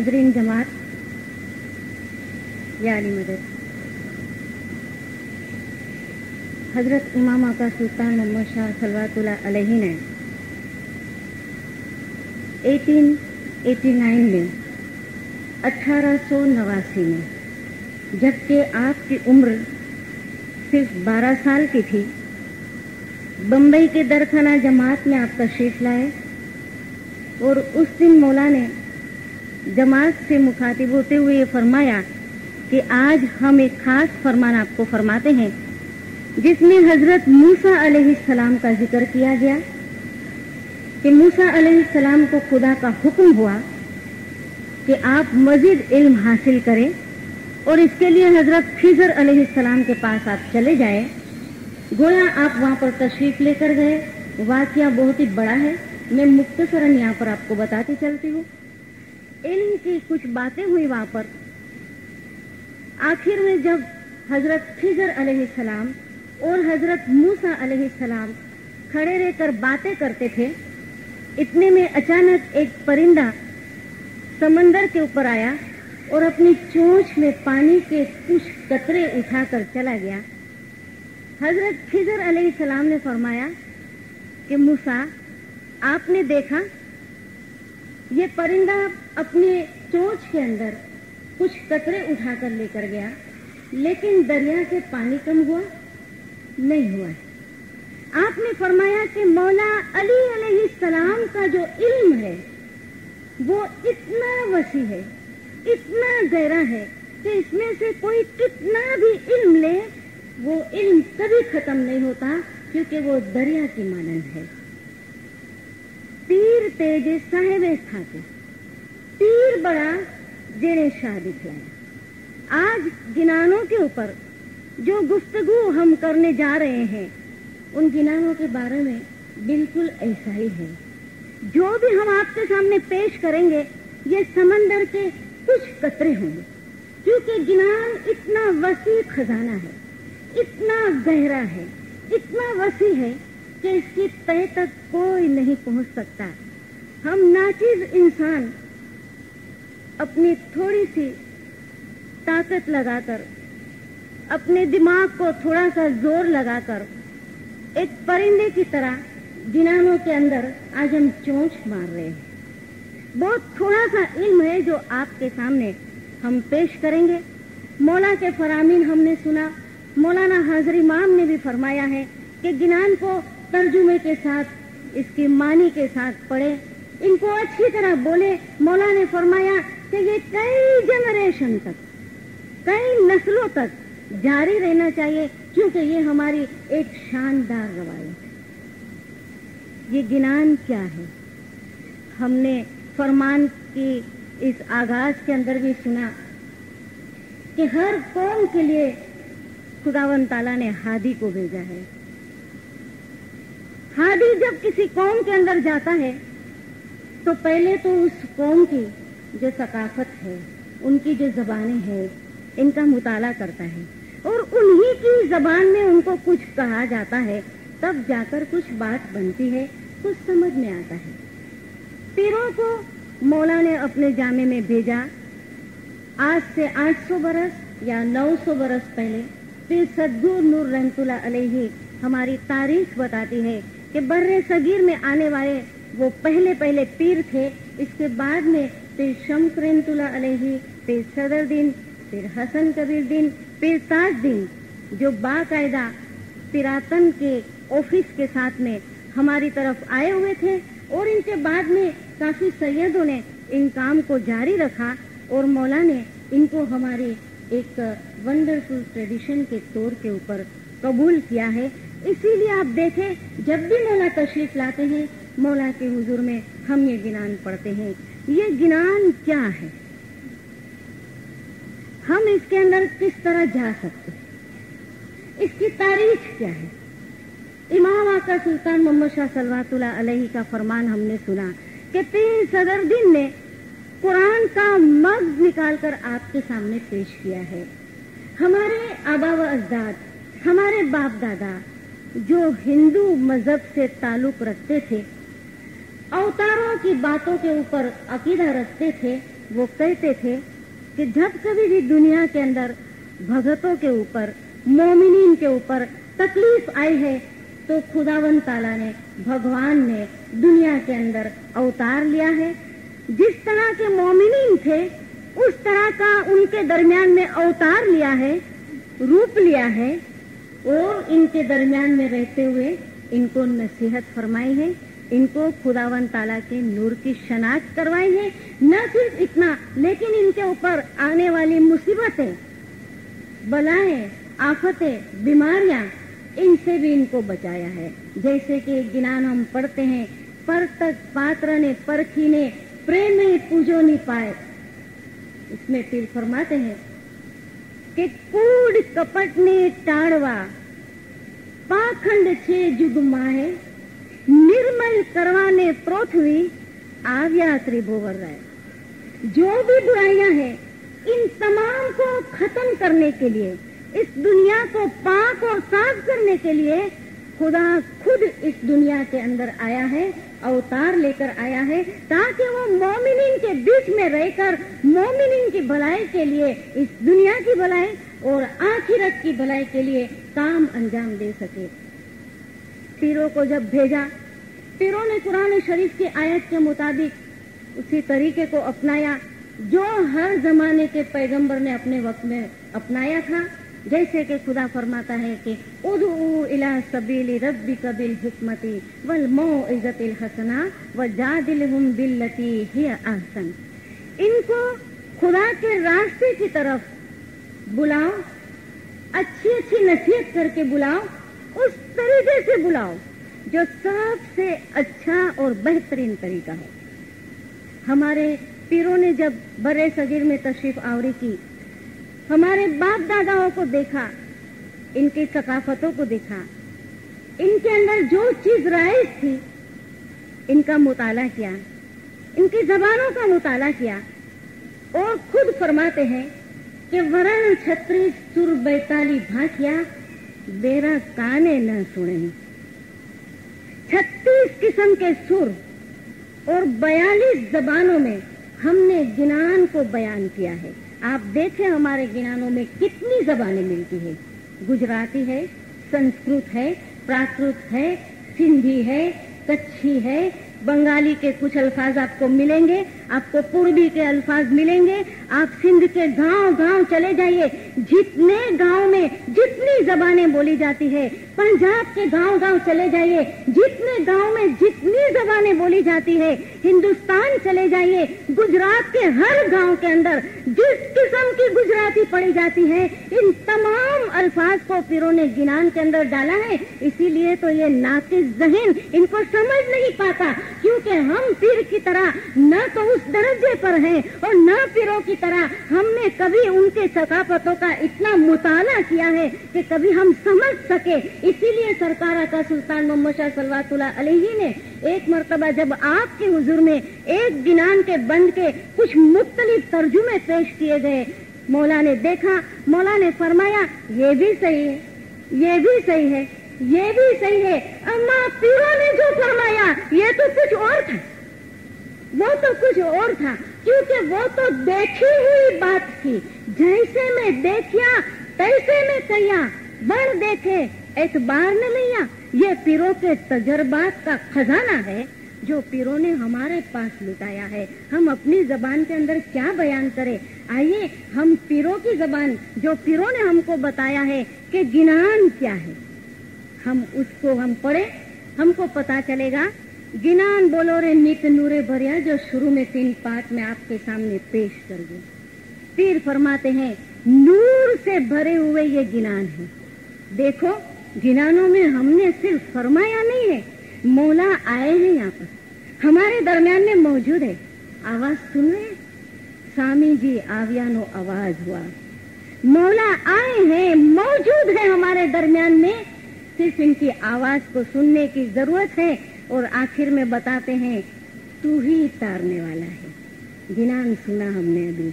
हाजरीन जमात या अली मदद, हजरत इमाम आका सुल्तान मोहम्मद शाह सल्लल्लाहु अलैहि ने 1889 में 1889 में, जबकि आपकी उम्र सिर्फ 12 साल की थी, बम्बई के दरखाना जमात में आप तशरीफ लाए और उस दिन मौला ने जमात से मुखातिब होते हुए फरमाया कि आज हम एक खास फरमान आपको फरमाते हैं जिसमें हजरत मूसा अलैहिस्सलाम का जिक्र किया गया कि मूसा अलैहिस्सलाम को खुदा का हुक्म हुआ कि आप मजीद इल्म हासिल करें और इसके लिए हजरत खिजर अलैहिस्सलाम के पास आप चले जाए। गोया आप वहां पर तशरीफ लेकर गए। वाकया बहुत ही बड़ा है, मैं मुख्तसरन यहाँ पर आपको बताती चलती हूँ। इल्म की कुछ बातें हुई वहां पर। आखिर में जब हजरत खिजर अलैहिस्सलाम और हजरत मूसा अलैहिस्सलाम खड़े रहकर बातें करते थे, इतने में अचानक एक परिंदा समंदर के ऊपर आया और अपनी चोंच में पानी के कुछ कतरे उठाकर चला गया। हजरत खिजर अलैहिस्सलाम ने फरमाया कि मूसा, आपने देखा ये परिंदा अपने चोंच के अंदर कुछ कतरे उठाकर लेकर गया, लेकिन दरिया से पानी कम हुआ नहीं हुआ। आपने फरमाया कि मौला अली अलैहिस्सलाम का जो इल्म है वो इतना वसी है, इतना गहरा है कि इसमें से कोई कितना भी इल्म ले वो इल्म कभी खत्म नहीं होता, क्योंकि वो दरिया की मानंद है। तीर तेज साहेब ठाकुर, तीर बड़ा जेने शाह दिखलाया। आज गिनानों के ऊपर जो गुफ्तगू हम करने जा रहे हैं उन गिनानों के बारे में बिल्कुल ऐसा ही है। जो भी हम आपके सामने पेश करेंगे ये समंदर के कुछ कतरे होंगे, क्योंकि गिनान इतना वसी खजाना है, इतना गहरा है, इतना वसी है कि इसकी तह तक कोई नहीं पहुंच सकता। हम नाचीज इंसान अपनी थोड़ी सी ताकत लगाकर, अपने दिमाग को थोड़ा सा जोर लगाकर एक परिंदे की तरह गिनानों के अंदर आज हम चोंच मार रहे हैं। बहुत थोड़ा सा इल्म है जो आपके सामने हम पेश करेंगे। मौला के फरामीन हमने सुना, मौलाना हाजिर इमाम ने भी फरमाया है कि गिनान को तर्जुमे के साथ, इसकी मानी के साथ पढ़े, इनको अच्छी तरह बोले। मौला ने फरमाया कि ये कई जनरेशन तक, कई नस्लों तक जारी रहना चाहिए, क्योंकि ये हमारी एक शानदार रवायत है। ये गिनान क्या है? हमने फरमान की इस आगाज के अंदर भी सुना कि हर कौम के लिए खुदावंद ताला ने हादी को भेजा है। हादी जब किसी कौम के अंदर जाता है तो पहले तो उस कौम की जो सकाफत है, उनकी जो जबानें हैं, इनका मुताला करता है और उन्हीं की जबान में उनको कुछ कहा जाता है, तब जाकर कुछ बात बनती है, कुछ समझ में आता है। पीरों को मौला ने अपने जामे में भेजा। आज से 800 बरस या 900 बरस पहले पीर सद्गुर नूर रहमतुल्लाह अलैहि हमारी तारीख बताती है कि बर्रे सगीर में आने वाले वो पहले पीर थे। इसके बाद में पीर शम्स रहमतुल्लाह अलैहि, पीर सदरुद्दीन, पीर हसन कबीर दिन, पीर ताजुद्दीन, जो बाकायदा पिरातन के ऑफिस के साथ में हमारी तरफ आए हुए थे, और इनके बाद में काफी सैयदों ने इन काम को जारी रखा और मौला ने इनको हमारी एक वंडरफुल ट्रेडिशन के तौर के ऊपर कबूल किया है। इसीलिए आप देखें, जब भी मौला तशरीफ लाते हैं, मौला के हुजूर में हम ये गिनान पढ़ते हैं। ये गिनान क्या है? हम इसके अंदर किस तरह जा सकते हैं? इसकी तारीख क्या है? इमाम आका सुल्तान मोहम्मद शाह सल्लल्लाहु अलैहि का फरमान हमने सुना कि पीर सदरुद्दीन ने कुरान का मग्ज़ निकालकर आपके सामने पेश किया है। हमारे आबा व अजदाद, हमारे बाप दादा जो हिंदू मजहब से ताल्लुक रखते थे, अवतारों की बातों के ऊपर अकीदा रखते थे, वो कहते थे कि जब कभी भी दुनिया के अंदर भगतों के ऊपर, मोमिनीन के ऊपर तकलीफ आई है तो खुदावंद ताला ने, भगवान ने दुनिया के अंदर अवतार लिया है। जिस तरह के मोमिनीन थे उस तरह का उनके दरमियान में अवतार लिया है, रूप लिया है, और इनके दरमियान में रहते हुए इनको नसीहत फरमाई है, इनको खुदावंद ताला के नूर की शनाख्त करवाई है। न सिर्फ इतना, लेकिन इनके ऊपर आने वाली मुसीबतें, बलाएं, आफतें, बीमारियां, इनसे भी इनको बचाया है। जैसे कि गिनान हम पढ़ते हैं, परतक पात्र ने परखी ने प्रेम में पूजो नहीं पाए। इसमें फिर फरमाते हैं कि कूड़ कपट ने टाड़वा, पाखंड छे जुग माहे, निर्मल करवाने पृथ्वी आव्या त्रिभुवन राय। जो भी बुराइयां हैं इन तमाम को खत्म करने के लिए, इस दुनिया को पाक और साफ करने के लिए खुदा खुद इस दुनिया के अंदर आया है, अवतार लेकर आया है, ताकि वो मोमिनीन के बीच में रहकर मोमिनीन की भलाई के लिए, इस दुनिया की भलाई और आखिरत की भलाई के लिए काम अंजाम दे सके। पीरों को जब भेजा, पीरों ने कुरान शरीफ की आयत के मुताबिक उसी तरीके को अपनाया जो हर जमाने के पैगंबर ने अपने वक्त में अपनाया था। जैसे कि खुदा फरमाता है कि उदू इला सबीली रब्बिका बिल हिकमति वल मौइज़तिल हसना वजादिलहुम बिल्लती हिय अहसन। इनको खुदा के रास्ते की तरफ बुलाओ, अच्छी अच्छी नसीहत करके बुलाओ, उस तरीके से बुलाओ जो सबसे अच्छा और बेहतरीन तरीका है। हमारे पीरों ने जब बरे सगीर में तशरीफ आवरी की, हमारे बाप दादाओं को देखा, इनकी सकाफतों को देखा, इनके अंदर जो चीज राइज थी इनका मुताला किया, इनकी जबानों का मुताला किया, और खुद फरमाते हैं कि वरण छत्तीस सुर बैताली भाटिया बेरा काने न सुने। 36 किस्म के सुर और 42 जबानों में हमने गिनान को बयान किया है। आप देखें हमारे गिनानों में कितनी जबानें मिलती है। गुजराती है, संस्कृत है, प्राकृत है, सिंधी है, कच्छी है, बंगाली के कुछ अल्फाज आपको मिलेंगे, आपको पूर्वी के अल्फाज मिलेंगे। आप सिंध के गांव गांव चले जाइए, जितने गांव में जितनी जबानें बोली जाती है, पंजाब के गांव गांव चले जाइए, जितने गांव में जितनी जबानें बोली जाती है, हिंदुस्तान चले जाइए, गुजरात के हर गांव के अंदर जिस किस्म की गुजराती पढ़ी जाती है, इन तमाम अल्फाज को पीरों ने गिनान के अंदर डाला है। इसीलिए तो ये नाकिस ज़हन इनको समझ नहीं पाता, क्योंकि हम पीर की तरह न तो उस दर्जे पर हैं और न पीरों की तरह हमने कभी उनके सकाफतों का इतना मुताला किया है कि कभी हम समझ सके। इसीलिए सरकार का सुल्तान मोहम्मद शाह सल्लल्लाहु अलैहि ने एक मर्तबा जब आपके हुजूर में एक गिनान के बंद के कुछ मुख्तलिफ तर्जुमे पेश किए गए, मौला ने देखा, मौला ने फरमाया ये भी सही है, ये भी सही है, ये भी सही है। अम्मा पीरों ने जो फरमाया ये तो कुछ और था, वो तो कुछ और था, क्योंकि वो तो देखी हुई बात थी। जैसे मैं देखिया तैसे मैं कहिया, बन देखे एतबार न लिया। ये पीरों के तजर्बात का खजाना है जो पीरों ने हमारे पास लुटाया है। हम अपनी जबान के अंदर क्या बयान करें? आइए हम पीरों की जबान, जो पीरों ने हमको बताया है कि गिनान क्या है, हम उसको हम पढ़े, हमको पता चलेगा। गिनान बोलो रे नित नूरे भरिया, जो शुरू में 3 पाठ में आपके सामने पेश कर दिए। पीर फरमाते हैं नूर से भरे हुए ये गिनान है। देखो गिनानों में हमने सिर्फ फरमाया नहीं है, मौला आए हैं, यहाँ पर हमारे दरमियान में मौजूद है। आवाज सुन रहे? स्वामी जी आवियानो आवाज हुआ, मौला आए हैं, मौजूद है हमारे दरमियान में। सिर्फ इनकी आवाज को सुनने की जरूरत है। और आखिर में बताते हैं तू ही तारने वाला है। गिनान सुना हमने अभी,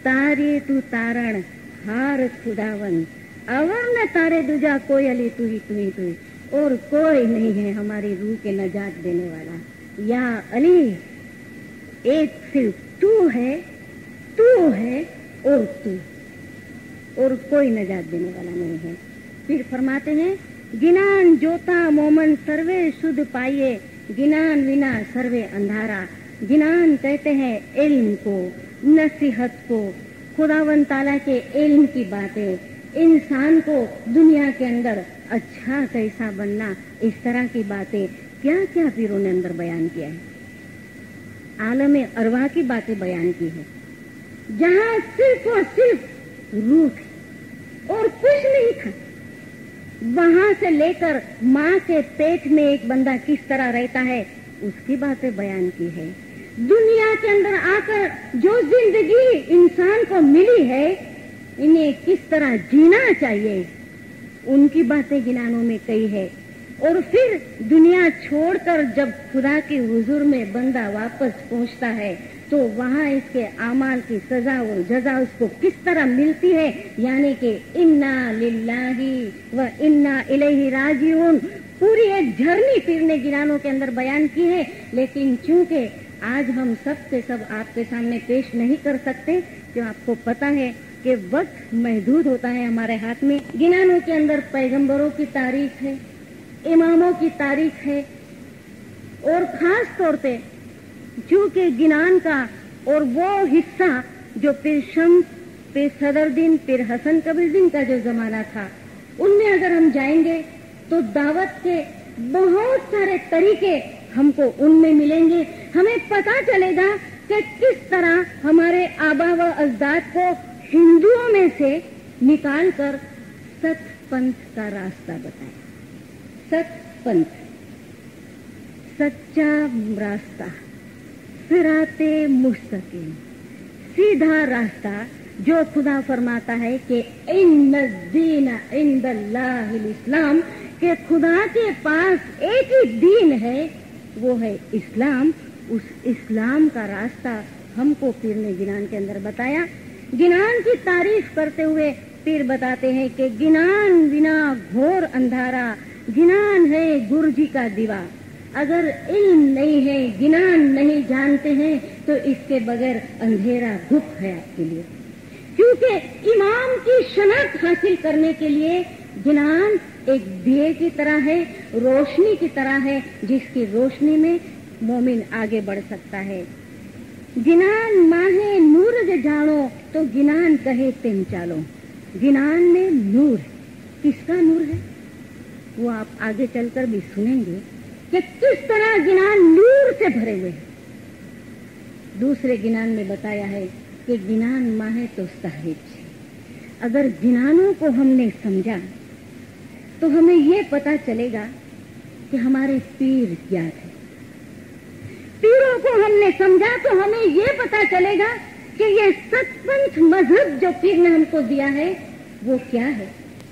तारे तू तारण हार खुदावन, अवर न तारे दूजा कोई अली तू ही, और कोई नहीं है हमारी रूह के नजात देने वाला। या अली, एक सिर्फ तू है तू है और तू, और कोई नजात देने वाला नहीं है। फिर फरमाते हैं गिनान जोता मोमन सर्वे शुद्ध पाइए, गिनान विना सर्वे अंधारा। गिनान कहते हैं इल्म को, नसीहत को, खुदावन ताला के इल्म की बातें, इंसान को दुनिया के अंदर अच्छा कैसा बनना, इस तरह की बातें क्या क्या पीरों ने अंदर बयान किया है। आलम अरवाह की बातें बयान की है, जहां सिर्फ और सिर्फ रूह और कुछ नहीं था। वहां से लेकर माँ के पेट में एक बंदा किस तरह रहता है, उसकी बातें बयान की है। दुनिया के अंदर आकर जो जिंदगी इंसान को मिली है, इन्हें किस तरह जीना चाहिए, उनकी बातें गिनानों में कही है। और फिर दुनिया छोड़कर जब खुदा के हुजूर में बंदा वापस पहुंचता है, तो वहां इसके आमाल की सजा और जजा उसको किस तरह मिलती है, यानी कि इन्ना लिल्लाही व इन्ना इलैहि राजिऊन। पूरी एक झरनी पीर ने गिनानों के अंदर बयान की है, लेकिन चूंकि आज हम सब के सब आपके सामने पेश नहीं कर सकते, जो आपको पता है कि वक्त महदूद होता है हमारे हाथ में। गिनानों के अंदर पैगंबरों की तारीख है, इमामों की तारीख है, और खास तौर पे चूंकि गिनान का और वो हिस्सा जो पीर शम्स, पीर सदरुद्दीन, पीर हसन कबीरुद्दीन का जो जमाना था, उनमें अगर हम जाएंगे तो दावत के बहुत सारे तरीके हमको उनमें मिलेंगे। हमें पता चलेगा कि किस तरह हमारे आबा व अजदाद को हिंदुओं में से निकालकर सतपंथ का रास्ता बताया। सतपंथ, सच्चा रास्ता, सिराते मुस्तकीम, सीधा रास्ता, जो खुदा फरमाता है कि इन्नद्दीन इंदल्लाहिल इस्लाम, कि खुदा के पास एक ही दीन है, वो है इस्लाम। उस इस्लाम का रास्ता हमको पीर ने गिनान के अंदर बताया। गिनान की तारीफ करते हुए पीर बताते हैं कि गिनान बिना घोर अंधारा, गिनान है गुरु जी का दीवा। अगर इल्म नहीं है, गिनान नहीं जानते हैं, तो इसके बगैर अंधेरा गुप्त है आपके लिए। क्योंकि इमाम की शनाख्त हासिल करने के लिए गिनान एक दिए की तरह है, रोशनी की तरह है, जिसकी रोशनी में मोमिन आगे बढ़ सकता है। गिनान माहे नूर जे जानो, तो गिनान कहे तिम चालो। गिनान में नूर, किसका नूर है वो आप आगे चलकर भी सुनेंगे कि किस तरह गिनान नूर से भरे हुए हैं। दूसरे गिनान में बताया है कि गिनान माहे तो साहिब। अगर गिनानों को हमने समझा तो हमें ये पता चलेगा कि हमारे पीर क्या थे। पीरों को हमने समझा तो हमें ये पता चलेगा कि ये सतपंथ मजहब जो पीर ने हमको दिया है वो क्या है।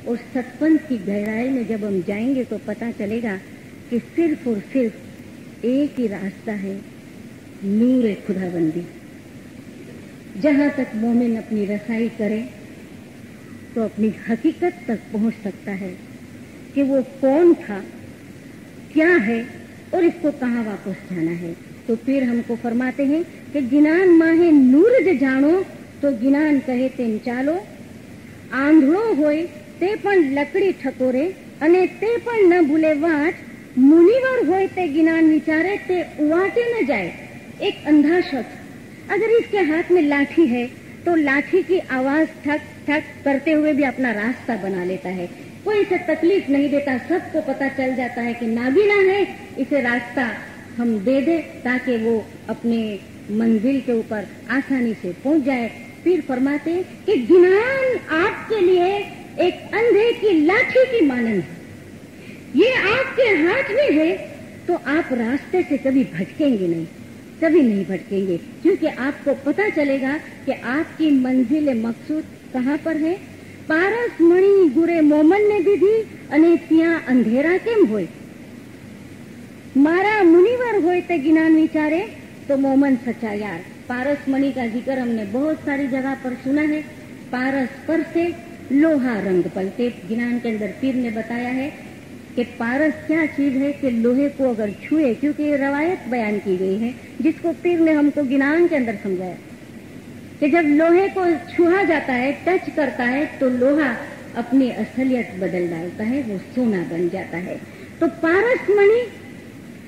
और सतपंथ की गहराई में जब हम जाएंगे तो पता चलेगा कि सिर्फ और सिर्फ एक ही रास्ता है, नूर खुदाबंदी। जहां तक मोमिन अपनी रसाई करे तो अपनी हकीकत तक पहुंच सकता है कि वो कौन था, क्या है और इसको कहाँ वापस जाना है। तो फिर हमको फरमाते हैं कि गिनान माहे नूर जे जानो, तो गिनान कहे तेम चालो। आंधळो होय ते पण लकड़ी ठकोरे, अने ते पण न भूले वाट। मुनिवर होय ते गिनान विचारे, ते उवाटे न जाए। एक अंधा शख्स अगर इसके हाथ में लाठी है तो लाठी की आवाज ठक ठक करते हुए भी अपना रास्ता बना लेता है। कोई इसे तकलीफ नहीं देता, सबको पता चल जाता है कि नाबीना है, इसे रास्ता हम दे दे ताकि वो अपने मंजिल के ऊपर आसानी से पहुंच जाए। फिर फरमाते कि गिनान आपके लिए एक अंधे की लाठी की मानंद है। ये आपके हाथ में है तो आप रास्ते से कभी भटकेंगे नहीं, कभी नहीं भटकेंगे, क्योंकि आपको पता चलेगा कि आपकी मंजिल मकसूद कहाँ पर है। पारस मणि गुरे मोमन ने दीधी अने त्या अंधेरा केम होय। मारा मुनिवर होय ते गिनान विचारे, तो मोमन सच्चा यार। पारस मणि का जिक्र हमने बहुत सारी जगह पर सुना है। पारस पर से लोहा रंग पलटे। गिनान के अंदर पीर ने बताया है कि पारस क्या चीज है कि लोहे को अगर छुए, क्योंकि ये रवायत बयान की गई है जिसको पीर ने हमको गिनान के अंदर समझाया कि जब लोहे को छुआ जाता है, टच करता है, तो लोहा अपनी असलियत बदल डालता है, वो सोना बन जाता है। तो पारसमणि,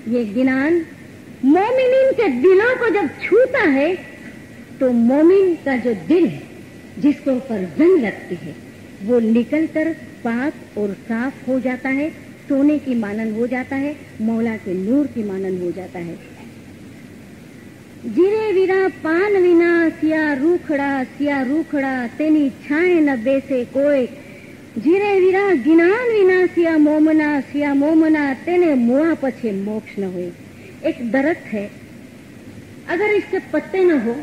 ये ज्ञान मोमिनीन के दिलों को जब छूता है तो मोमिन का जो दिल है, जिसके ऊपर जंग लगती है, वो निकलकर पाक और साफ हो जाता है, सोने की मानन हो जाता है, मौला के नूर की मानन हो जाता है। जीरे वीरा पान विना सिया रूखड़ा तेनी छाए न बेसे कोई। जीरे वीरा ज्ञान विना सिया मोमना तेने मुआ पछे मोक्ष न होए। एक दरख्त है, अगर इसके पत्ते न हो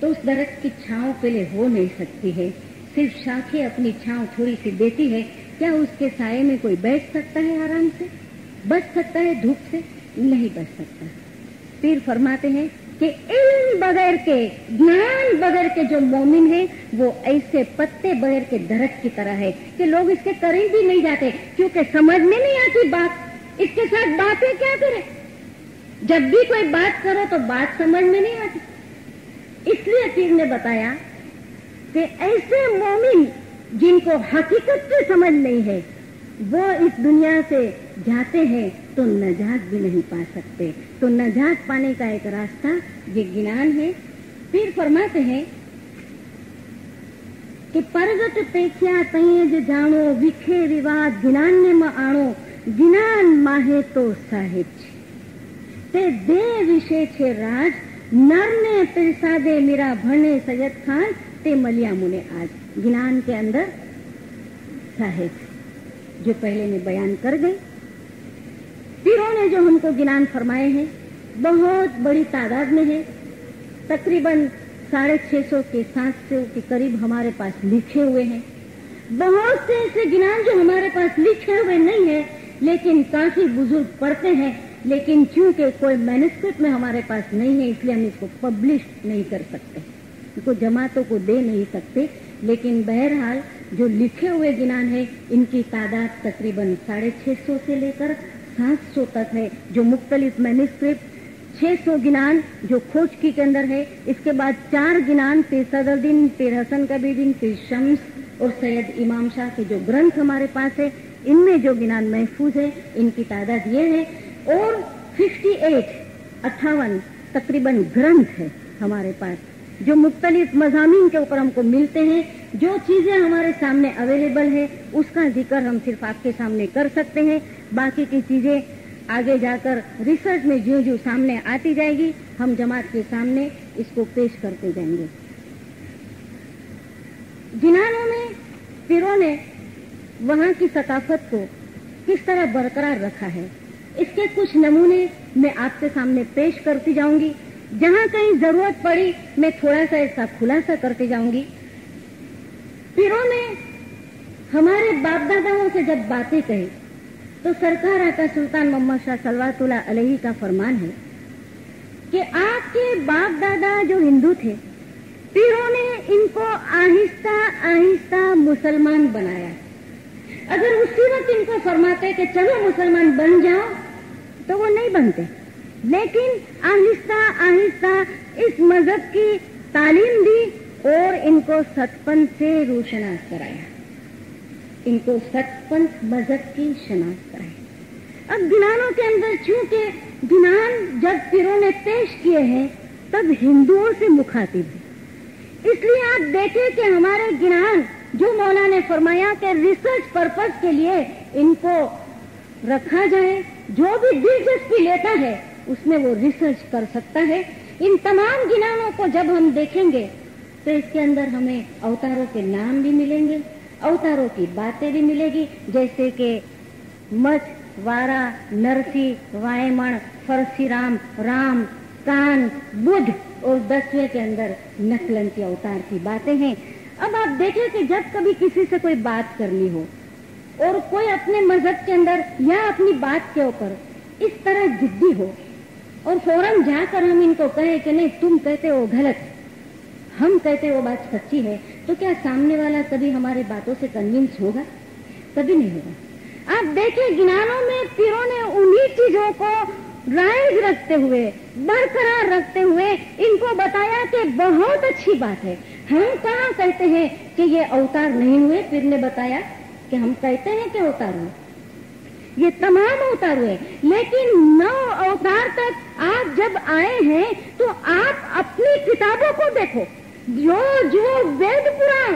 तो उस दरख्त की छांव पहले हो नहीं सकती है, सिर्फ शाखें अपनी छांव थोड़ी सी देती है। क्या उसके साये में कोई बैठ सकता है आराम से? बच सकता है धूप से? नहीं बच सकता। पीर फरमाते हैं कि इल्म बगैर के, ज्ञान बगैर के जो मोमिन है वो ऐसे पत्ते बगैर के दरख्त की तरह है कि लोग इसके करीब भी नहीं जाते, क्योंकि समझ में नहीं आती बात। इसके साथ बातें क्या करें? जब भी कोई बात करो तो बात समझ में नहीं आती। इसलिए पीर ने बताया कि ऐसे मोमिन जिनको हकीकत की समझ नहीं है, वो इस दुनिया से जाते हैं तो नजात भी नहीं पा सकते। तो नजात पाने का एक रास्ता ये ज्ञान है। फिर फरमाते हैं कि परगट पेख्या तई ज जानो विखे विवाद ज्ञान में आणो ज्ञान माहे तो साहिब ते दे विषय छे राज नर ने पिरसादे मीरा भणे सैयद खान ते मलिया मुने आज। ज्ञान के अंदर साहिब जो पहले में बयान कर गए, पीरों ने जो हमको ज्ञान फरमाए हैं बहुत बड़ी तादाद में है। तकरीबन 650 के 700 के करीब हमारे पास लिखे हुए हैं। बहुत से ऐसे ज्ञान जो हमारे पास लिखे हुए नहीं है, लेकिन काफी बुजुर्ग पढ़ते हैं, लेकिन चूंकि कोई मैन्युस्क्रिप्ट में हमारे पास नहीं है, इसलिए हम इसको पब्लिश नहीं कर सकते, इसको जमातों को दे नहीं सकते। लेकिन बहरहाल जो लिखे हुए ज्ञान है, इनकी तादाद तकरीबन 650 से लेकर 700 तक है। जो मुख्तलिफ मैन्युस्क्रिप्ट 600 ज्ञान जो खोजकी के अंदर है। इसके बाद 4 ज्ञान पीर सदरुद्दीन, पीर हसन कबीरदीन, पीर शम्स और सैयद इमाम शाह के जो ग्रंथ हमारे पास है, इनमें जो ज्ञान महफूज है, इनकी तादाद ये है। और 58 तकरीबन ग्रंथ है हमारे पास जो मुख्तलिफ मज़ामीन के ऊपर हमको मिलते हैं। जो चीजें हमारे सामने अवेलेबल है उसका जिक्र हम सिर्फ आपके सामने कर सकते हैं। बाकी की चीजें आगे जाकर रिसर्च में जो जो सामने आती जाएगी, हम जमात के सामने इसको पेश करते जाएंगे। जिनानों में पीरों ने वहां की सकाफत को किस तरह बरकरार रखा है, इसके कुछ नमूने मैं आपके सामने पेश करती जाऊंगी। जहां कहीं जरूरत पड़ी मैं थोड़ा सा इसका खुलासा करती जाऊंगी। पीरों ने हमारे बाप दादाओं से जब बातें कही तो सरकार आका सुल्तान मोहम्मद शाह सलवातुल्लाह अलैहि का फरमान है कि आपके बाप दादा जो हिंदू थे, पीरों ने इनको आहिस्ता आहिस्ता मुसलमान बनाया। अगर उसी वक्त इनको फरमाते कि चलो मुसलमान बन जाओ तो वो नहीं बनते, लेकिन आहिस्ता आहिस्ता इस मजहब की तालीम दी और इनको सचपन से रोशनास कराया, इनको सचपन मजहब की शनाख्त कराई। अब ज्ञानों के अंदर चूंकि ज्ञान जब पीरों ने पेश किए हैं तब हिंदुओं से मुखातिब है, इसलिए आप देखें कि हमारे ज्ञान जो मौला ने फरमाया कि रिसर्च पर्पस के लिए इनको रखा जाए, जो भी दिलचस्पी लेता है उसमें वो रिसर्च कर सकता है। इन तमाम ज्ञानों को जब हम देखेंगे तो इसके अंदर हमें अवतारों के नाम भी मिलेंगे, अवतारों की बातें भी मिलेगी, जैसे कि मच, वारा, नरसी, वायमण, परशुराम, राम, कान, बुद्ध और 10वें के अंदर नकलंती अवतार की बातें हैं। अब आप देखें कि जब कभी किसी से कोई बात करनी हो और कोई अपने मजहब के अंदर या अपनी बात के ऊपर इस तरह जिद्दी हो और फौरन जाकर हम इनको कहें कि नहीं तुम कहते हो गलत, हम कहते वो बात सच्ची है, तो क्या सामने वाला कभी हमारे बातों से कन्विंस होगा? कभी नहीं होगा। आप देखें ज्ञानों में पीरों ने उन्हीं चीजों को राइज रखते हुए, बरकरार रखते हुए इनको बताया कि बहुत अच्छी बात है। हम कहाँ कहते हैं कि ये अवतार नहीं हुए? पीर ने बताया कि हम कहते हैं कि अवतार हुए, ये तमाम अवतार हुए, लेकिन 9 अवतार तक आप जब आए हैं तो आप अपनी किताबों को देखो, जो वेद पुराण,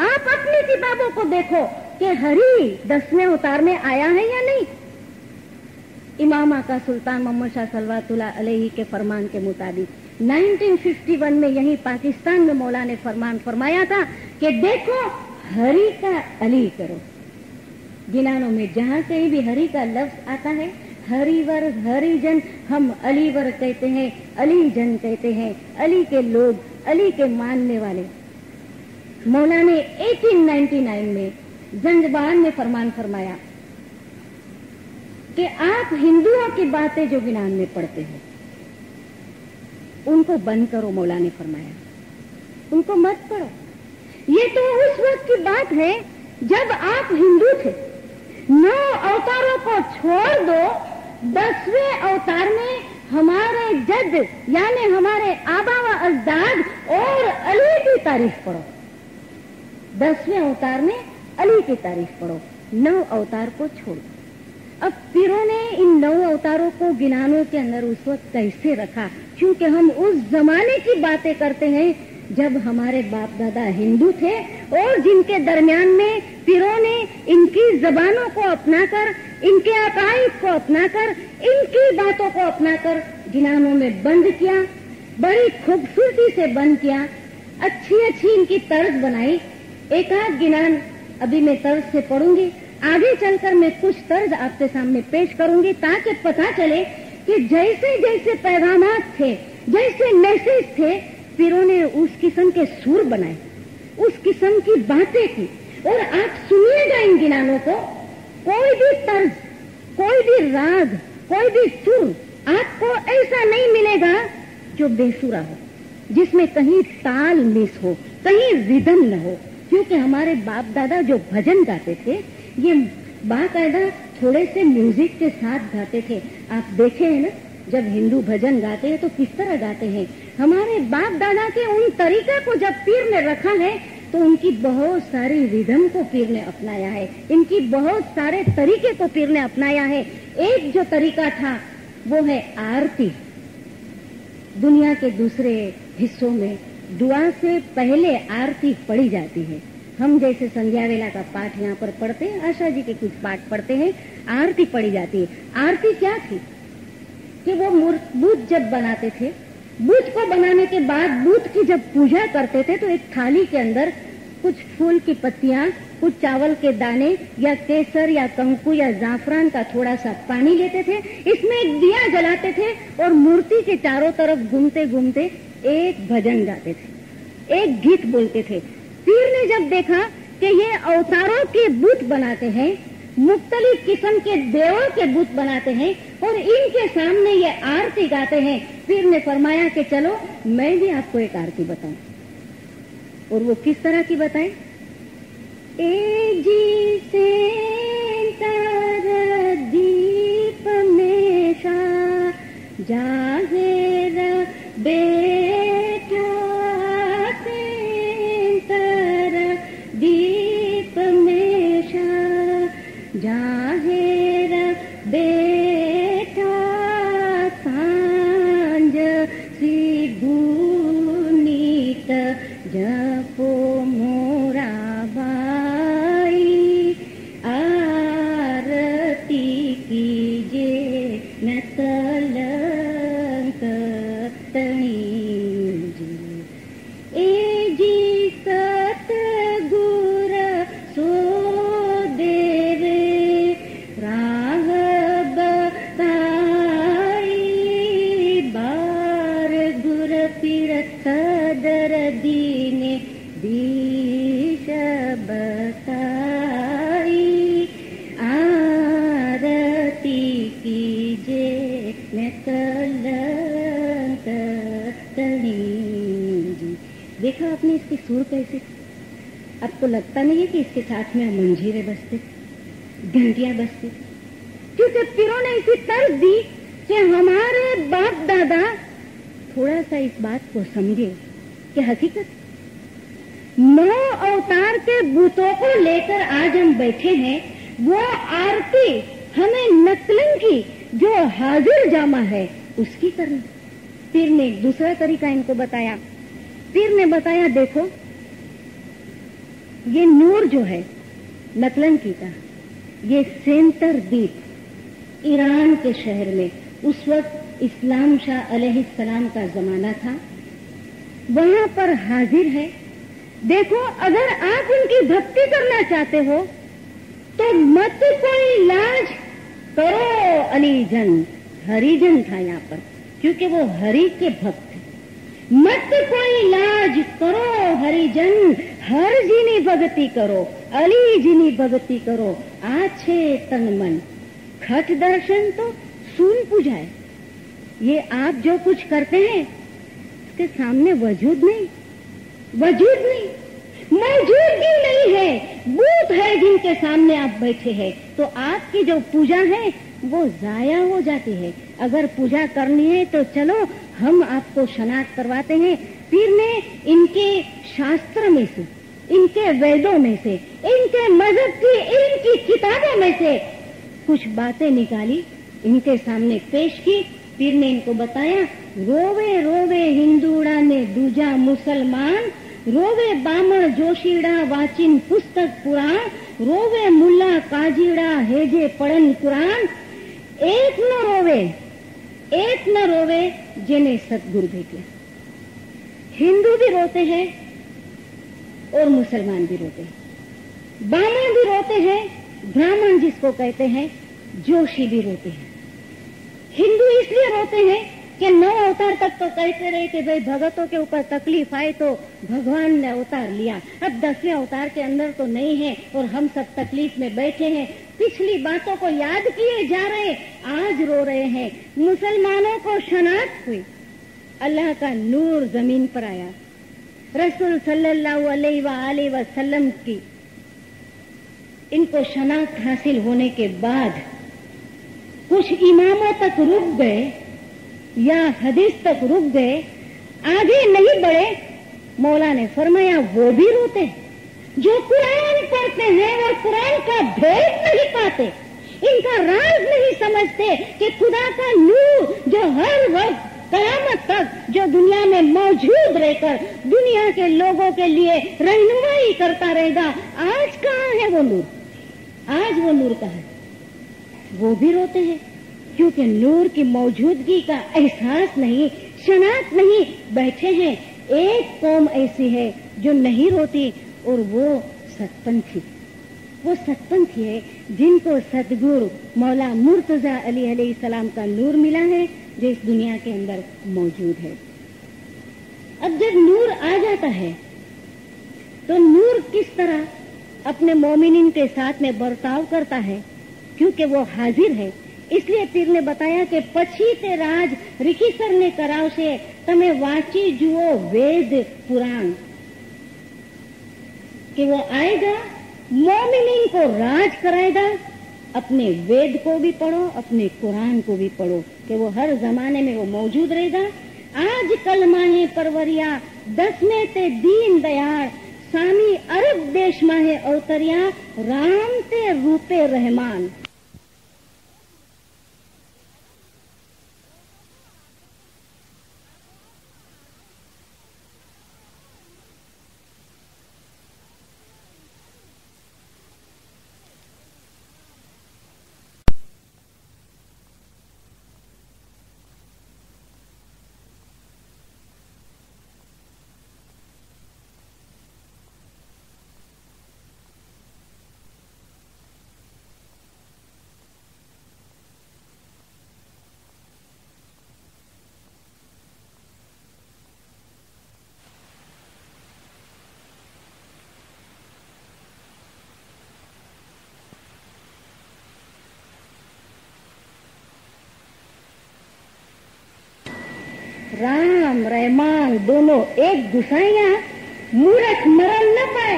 आप अपनी किताबों को देखो कि हरि 10वें अवतार में आया है या नहीं। इमाम आका सुल्तान मोहम्मद शाह सल्लल्लाहु अलैहि के फरमान के मुताबिक 1951 में यही पाकिस्तान में मौला ने फरमान फरमाया था कि देखो हरि का अली करो। गिनानों में जहाँ कहीं भी हरि का लफ्ज आता है, हरिवर, हरिजन, हम अलीवर कहते हैं, अलीजन कहते हैं, अली के लोग, अली के मानने वाले। मौला ने 1899 में जंजबान में फरमान फरमाया कि आप हिंदुओं की बातें जो गिनान में पढ़ते हो उनको बंद करो। मौला ने फरमाया उनको मत पढ़ो। ये तो उस वक्त की बात है जब आप हिंदू थे। 9 अवतारों को छोड़ दो, 10वें अवतार में हमारे जद यानी हमारे आबा व अजदाद और अली की तारीफ पढ़ो। 10वें अवतार में अली की तारीफ पढ़ो, 9 अवतार को छोड़ दो। अब पीरों ने इन 9 अवतारों को गिनानों के अंदर उस वक्त कैसे रखा? क्योंकि हम उस जमाने की बातें करते हैं जब हमारे बाप दादा हिंदू थे और जिनके दरमियान में पीरों ने इनकी जबानों को अपनाकर, इनके अकाइद को अपनाकर, इनकी बातों को अपनाकर गिनानों में बंद किया, बड़ी खूबसूरती से बंद किया, अच्छी अच्छी इनकी तर्ज बनाई। एक आध गिनान अभी मैं तर्ज से पढ़ूंगी, आगे चलकर मैं कुछ तर्ज आपके सामने पेश करूंगी ताकि पता चले कि जैसे जैसे पैगामात थे, जैसे मैसेज थे, पीरों ने उस किस्म के सुर बनाए, उस किस्म की बातें की। और आप सुनिएगा इन गिनानों को, कोई भी तर्ज, कोई भी राग, कोई भी सुर आपको ऐसा नहीं मिलेगा जो बेसुरा हो, जिसमें कहीं ताल मिस हो, कहीं रिदम न हो। क्योंकि हमारे बाप दादा जो भजन गाते थे ये बाकायदा थोड़े से म्यूजिक के साथ गाते थे। आप देखे हैं ना, जब हिंदू भजन गाते हैं तो किस तरह गाते हैं। हमारे बाप दादा के उन तरीके को जब पीर ने रखा है तो उनकी बहुत सारी रिदम को पीर ने अपनाया है, इनकी बहुत सारे तरीके को पीर ने अपनाया है। एक जो तरीका था वो है आरती। दुनिया के दूसरे हिस्सों में दुआ से पहले आरती पढ़ी जाती है। हम जैसे संध्या वेला का पाठ यहाँ पर पढ़ते हैं, आशा जी के कुछ पाठ पढ़ते हैं, आरती पढ़ी जाती है। आरती क्या थी कि वो बुत जब बनाते थे, बुत को बनाने के बाद बुत की जब पूजा करते थे तो एक थाली के अंदर कुछ फूल की पत्तियां, कुछ चावल के दाने या केसर या कंकु या जाफरान का थोड़ा सा पानी लेते थे, इसमें एक दिया जलाते थे और मूर्ति के चारों तरफ घूमते घूमते एक भजन गाते थे, एक गीत बोलते थे। पीर ने जब देखा कि ये अवतारों के बुत बनाते हैं, मुख्तलिफ किस्म के देवों के बुत बनाते हैं और इनके सामने ये आरती गाते हैं, पीर ने फरमाया कि चलो मैं भी आपको एक आरती बताऊं। और वो किस तरह की बताएं? ए जी से तारा दीप मेशा जाहिर बेटा से तारा दीप मेशा जाहिर बेटा सांझ सी गुनीत जपो मोरा बाई आरती कीजे न कलंक तणी जी। ए जी सतगुर सो देवे राह बताई बार गुर पीर सदर दीने दीश बताई आरती कीजे न कलंक तणी जी। देखा आपने इसकी सुर कैसे? आपको लगता नहीं है कि इसके साथ में मंजीरे बजते, घंटियां बजती? क्योंकि पीरों ने इसी तर्ज दी कि हमारे बाप दादा थोड़ा सा इस बात को समझे कि हकीकत 9 अवतार के भूतों को लेकर आज हम बैठे हैं। वो आरती हमें नकलन की जो हाजिर जामा है उसकी करनी। पीर ने एक दूसरा तरीका इनको बताया। पीर ने बताया, देखो ये नूर जो है नकलन की का, ये सेंटर द्वीप ईरान के शहर में उस वक्त इस्लाम शाह अलैहिस्सलाम का जमाना था, वहां पर हाजिर है। देखो, अगर आप उनकी भक्ति करना चाहते हो तो मत कोई लाज करो अलीजन। हरिजन था यहाँ पर, क्योंकि वो हरि के भक्त थे। मत कोई लाज करो हरिजन, हर जिनी भक्ति करो, अली जिनी भक्ति करो, आछे तन मन। खट दर्शन तो सुन पूजाए। ये आप जो कुछ करते हैं इसके सामने वजूद नहीं, वजूद नहीं, मौजूद भी नहीं है, भूत है जिनके सामने आप बैठे हैं। तो आपकी जो पूजा है वो जाया हो जाती है। अगर पूजा करनी है तो चलो हम आपको शनाख्त करवाते हैं। पीर ने इनके शास्त्र में से, इनके वेदों में से, इनके मजहब की इनकी किताबों में से कुछ बातें निकाली, इनके सामने पेश की। पीर ने इनको बताया, रोवे रोवे हिंदूड़ा ने दूजा मुसलमान, रोवे बामण जोशीड़ा वाचिन पुस्तक पुराण, रोवे मुल्ला काजीड़ा हेजे पढ़न कुरान। एक न रोवे जिन्हें सतगुरु भेटे। हिंदू भी रोते हैं और मुसलमान भी रोते हैं, बामण भी रोते हैं, ब्राह्मण जिसको कहते हैं जोशी भी रोते हैं। हिंदू इसलिए रोते हैं कि 9 अवतार तक तो कहते रहे कि भाई भगतों के ऊपर तकलीफ आए तो भगवान ने अवतार लिया। अब 10वें अवतार के अंदर तो नहीं है और हम सब तकलीफ में बैठे हैं। पिछली बातों को याद किए जा रहे, आज रो रहे हैं। मुसलमानों को शनाख्त हुई, अल्लाह का नूर जमीन पर आया। रसूल सल्लल्लाहु अलैहि वसल्लम की इनको शनाख्त हासिल होने के बाद कुछ इमामों तक रुक गए या हदीस तक रुक गए, आगे नहीं बढ़े। मौला ने फरमाया वो भी रोते जो कुरान पढ़ते हैं और कुरान का भेद नहीं पाते, इनका राज नहीं समझते कि खुदा का नूर जो हर वक्त कयामत तक जो दुनिया में मौजूद रहकर दुनिया के लोगों के लिए रहनुमाई करता रहेगा, आज कहाँ है वो नूर? आज वो नूर कहाँ है? वो भी रोते हैं क्योंकि नूर की मौजूदगी का एहसास नहीं, शनाख्त नहीं। बैठे हैं, एक कौम ऐसी है जो नहीं रोती और वो सतपंथी। वो सतपंथी है जिनको सतगुरु मौला मुर्तजा अली अलैहिस्सलाम का नूर मिला है जो इस दुनिया के अंदर मौजूद है। अब जब नूर आ जाता है तो नूर किस तरह अपने मोमिनीन के साथ में बर्ताव करता है, क्योंकि वो हाजिर है। इसलिए पीर ने बताया कि पछी ते राज रिखीसर ने कराव से तमे वाची जुओ वेद पुराण, कि वो आएगा मोमिनीन को राज कराएगा। अपने वेद को भी पढ़ो, अपने कुरान को भी पढ़ो, कि वो हर जमाने में वो मौजूद रहेगा। आज कल माहे परवरिया 10वें ते दीन दयाल, सामी अरब देश माहे अवतरिया, राम ते रूपे रहमान। राम रहमान दोनों एक गुसाइया, मूर्ख मरण न पाए।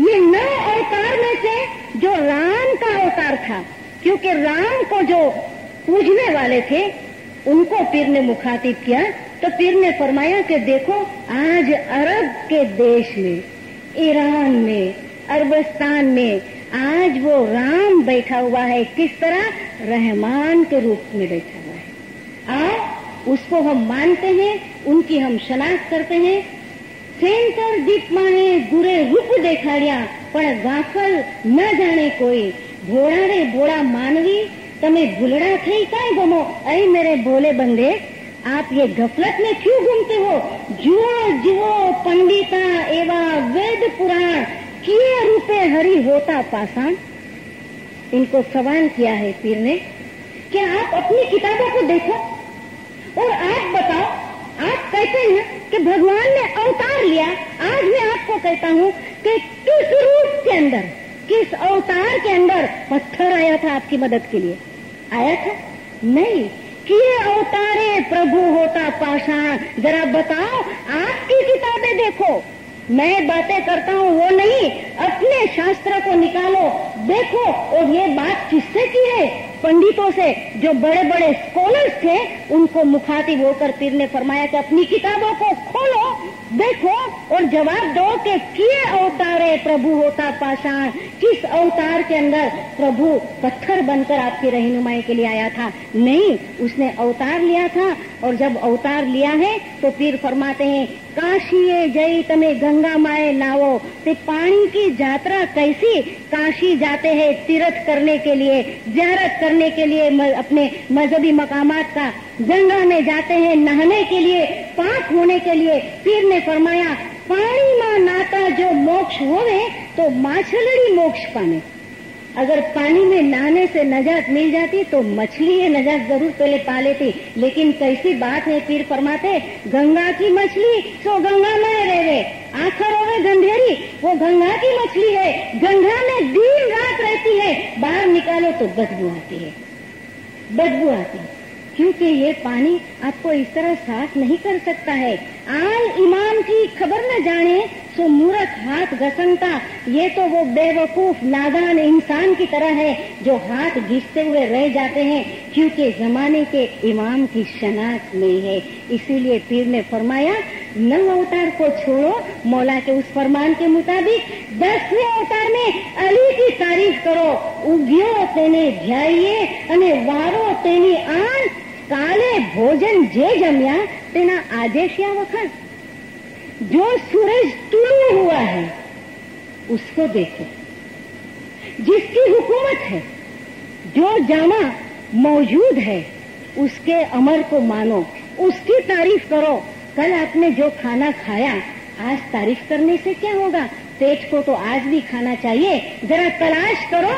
ये 9 अवतार में से जो राम का अवतार था, क्योंकि राम को जो पूजने वाले थे उनको पीर ने मुखातिब किया। तो पीर ने फरमाया कि देखो आज अरब के देश में, ईरान में, अरबस्तान में आज वो राम बैठा हुआ है, किस तरह? रहमान के रूप में बैठा हुआ है। आज उसको हम मानते हैं, उनकी हम शनाख्त करते हैं। सेंटर दीपमा ने गुरे रूप देखाड़िया पण गाफल न जाने कोई, भोड़ा रे भोड़ा मानवी तमे भूलड़ा थई काई गमो। अरे मेरे भोले बंदे, आप ये गफलत में क्यों घूमते हो? जुओ जुओ पंडिता एवा वेद पुराण किए रूपे हरि होता पाषाण। इनको सवाल किया है पीर ने, क्या आप अपनी किताबों को देखो और आप बताओ, आप कहते हैं कि भगवान ने अवतार लिया। आज मैं आपको कहता हूँ कि किस रूप के अंदर, किस अवतार के अंदर पत्थर आया था आपकी मदद के लिए? आया था? नहीं। किए अवतारे प्रभु होता पाषाण। जरा बताओ, आपकी किताबें देखो, मैं बातें करता हूँ वो नहीं, अपने शास्त्र को निकालो, देखो। और ये बात किससे की है? पंडितों से, जो बड़े बड़े स्कॉलर्स थे, उनको मुखातिब होकर पीर ने फरमाया कि अपनी किताबों को खोलो, देखो और जवाब दो कि किए अवतारे प्रभु होता पाषाण। किस अवतार के अंदर प्रभु पत्थर बनकर आपकी रहनुमाई के लिए आया था? नहीं, उसने अवतार लिया था। और जब अवतार लिया है तो पीर फरमाते हैं, काशीए जई तमे गंगा माए नावो। ते पानी की यात्रा कैसी? काशी जाते हैं तीर्थ करने के लिए, ज़ियारत करने के लिए, अपने मजहबी मकामात का। गंगा में जाते हैं नहाने के लिए, पाक होने के लिए। पीर ने फरमाया, पानी मां नाता जो मोक्ष होवे तो माछलड़ी मोक्ष पाने। अगर पानी में नहाने से नजात मिल जाती तो मछली ये नजात जरूर पहले पा लेती। लेकिन कैसी बात है, पीर फरमाते, गंगा की मछली सो गंगा में रहे, आखर होवे गंधेरी, वो गंगा की मछली है, गंगा में दिन रात रहती है, बाहर निकालो तो बदबू आती है, बदबू आती है। क्योंकि ये पानी आपको इस तरह साफ नहीं कर सकता है। आल इमाम की खबर न जाने सो मूर्ख हाथ घसंगता। ये तो वो बेवकूफ नादान इंसान की तरह है जो हाथ घिसते हुए रह जाते हैं, क्योंकि जमाने के इमाम की शनाख्त नहीं है। इसीलिए पीर ने फरमाया, 9 अवतार को छोड़ो, मौला के उस फरमान के मुताबिक 10वें अवतार में अली की तारीफ करो। उग्यो तेने ध्याइए अने वारो तेनी आन, काले भोजन जे जम्या तेना आजे श्या वखाण। जो सूरज तुलू हुआ है उसको देखो, जिसकी हुकूमत है, जो जामा मौजूद है, उसके अमर को मानो, उसकी तारीफ करो। कल आपने जो खाना खाया, आज तारीफ करने से क्या होगा? पेट को तो आज भी खाना चाहिए। जरा तलाश करो,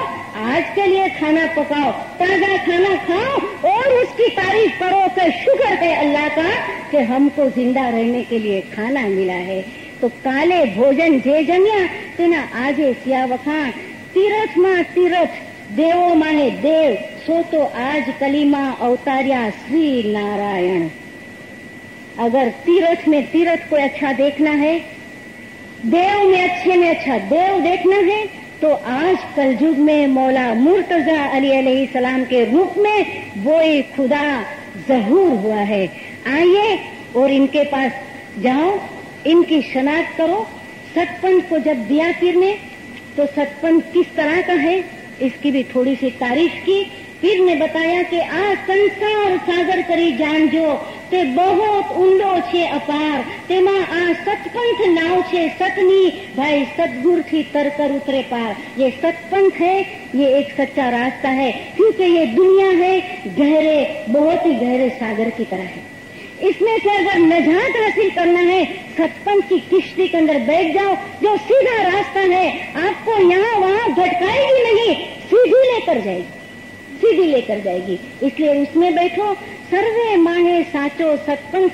आज के लिए खाना पकाओ, ताजा खाना खाओ और उसकी तारीफ करो कि शुक्र है अल्लाह का कि हमको जिंदा रहने के लिए खाना मिला है। तो काले भोजन जे जम्या तेना आजे सिया वखाण। तीरथ मां तीरथ, देवो माने देव, सो तो आज कलीमा अवतार्या श्री नारायण। अगर तीरथ में तीरथ को अच्छा देखना है, देव में अच्छे में अच्छा देव देखना है, तो आज कलयुग में मौला मुर्तजा अली अलैहिस्सलाम के रूप में वो एक खुदा ज़हूर हुआ है। आइए और इनके पास जाओ, इनकी शनाख्त करो। सतपंथ को जब दिया पीर ने, तो सतपंथ किस तरह का है इसकी भी थोड़ी सी तारीफ की। पीर ने बताया कि आ संसार सागर करी जानजो ते बहुत ઊંડો છે અપાર, તેમાં આ સતપંથ નાવ છે સતની, भाई सतगुर थी तरकर उतरे पार। ये सतपंथ है, ये एक सच्चा रास्ता है, क्योंकि ये दुनिया है गहरे, बहुत ही गहरे सागर की तरह है। इसमें से अगर नजात हासिल करना है, सतपंथ की किश्ती के अंदर बैठ जाओ, जो सीधा रास्ता है, आपको यहाँ वहाँ भटकाएगी नहीं, सीधी लेकर जाएगी, सीधी लेकर जाएगी। इसलिए उसमें बैठो। सर्वे माहे साचो सतपंथ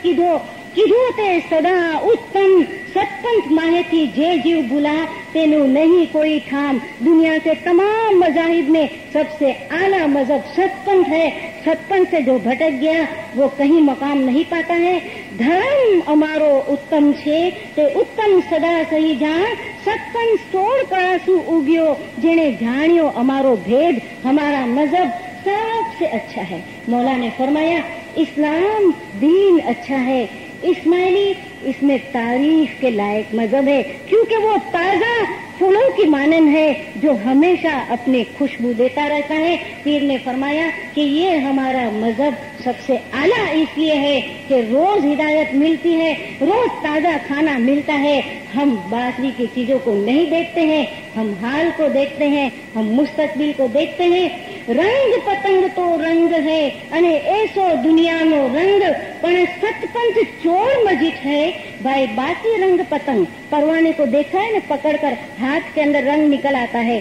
कीधो ते सदा उत्तम। सतपंथ माहे थी जे जीव भूला तेनु नहीं कोई ठाम। दुनिया के तमाम मजाहिब में सबसे आला मजहब सतपंथ है। सतपंथ से जो भटक गया वो कहीं मकाम नहीं पाता है। धर्म अमारो उत्तम छे ते उत्तम सदा सही जान। सतपंथ 16 कळासु उग्यो जेने जाण्यो अमारो भेद। हमारा मजहब सबसे अच्छा है। मौला ने फरमाया इस्लाम दीन अच्छा है, इस्माइली इसमें तारीफ के लायक मजहब है, क्योंकि वो ताजा फूलों की मानंद है जो हमेशा अपनी खुशबू देता रहता है। पीर ने फरमाया कि ये हमारा मजहब सबसे आला इसलिए है कि रोज हिदायत मिलती है, रोज ताजा खाना मिलता है। हम बाहरी की चीजों को नहीं देखते हैं, हम हाल को देखते हैं, हम मुस्तकबिल को देखते हैं। रंग पतंग तो रंग है अने ऐसो दुनियानो रंग, पण सतपंच चोर मजिट है भाई। बाकी रंग पतंग परवाने को देखा है न, पकड़कर हाथ के अंदर रंग निकल आता है,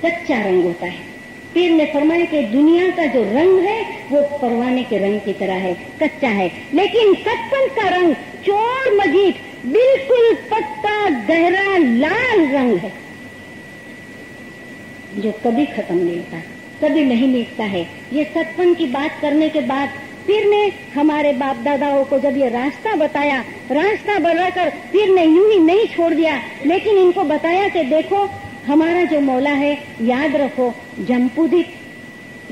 कच्चा रंग होता है। पीर ने फरमाया कि दुनिया का जो रंग है वो परवाने के रंग की तरह है, कच्चा है, लेकिन सतपंच का रंग चोर मजीद बिल्कुल पक्का गहरा लाल रंग है, जो कभी खत्म नहीं होता, कभी नहीं मिटता है। ये सतपंच की बात करने के बाद पीर ने हमारे बाप दादाओं को जब ये रास्ता बताया, रास्ता बताकर पीर ने यूं ही नहीं छोड़ दिया, लेकिन इनको बताया कि देखो हमारा जो मौला है, याद रखो जम्बूद्वीप,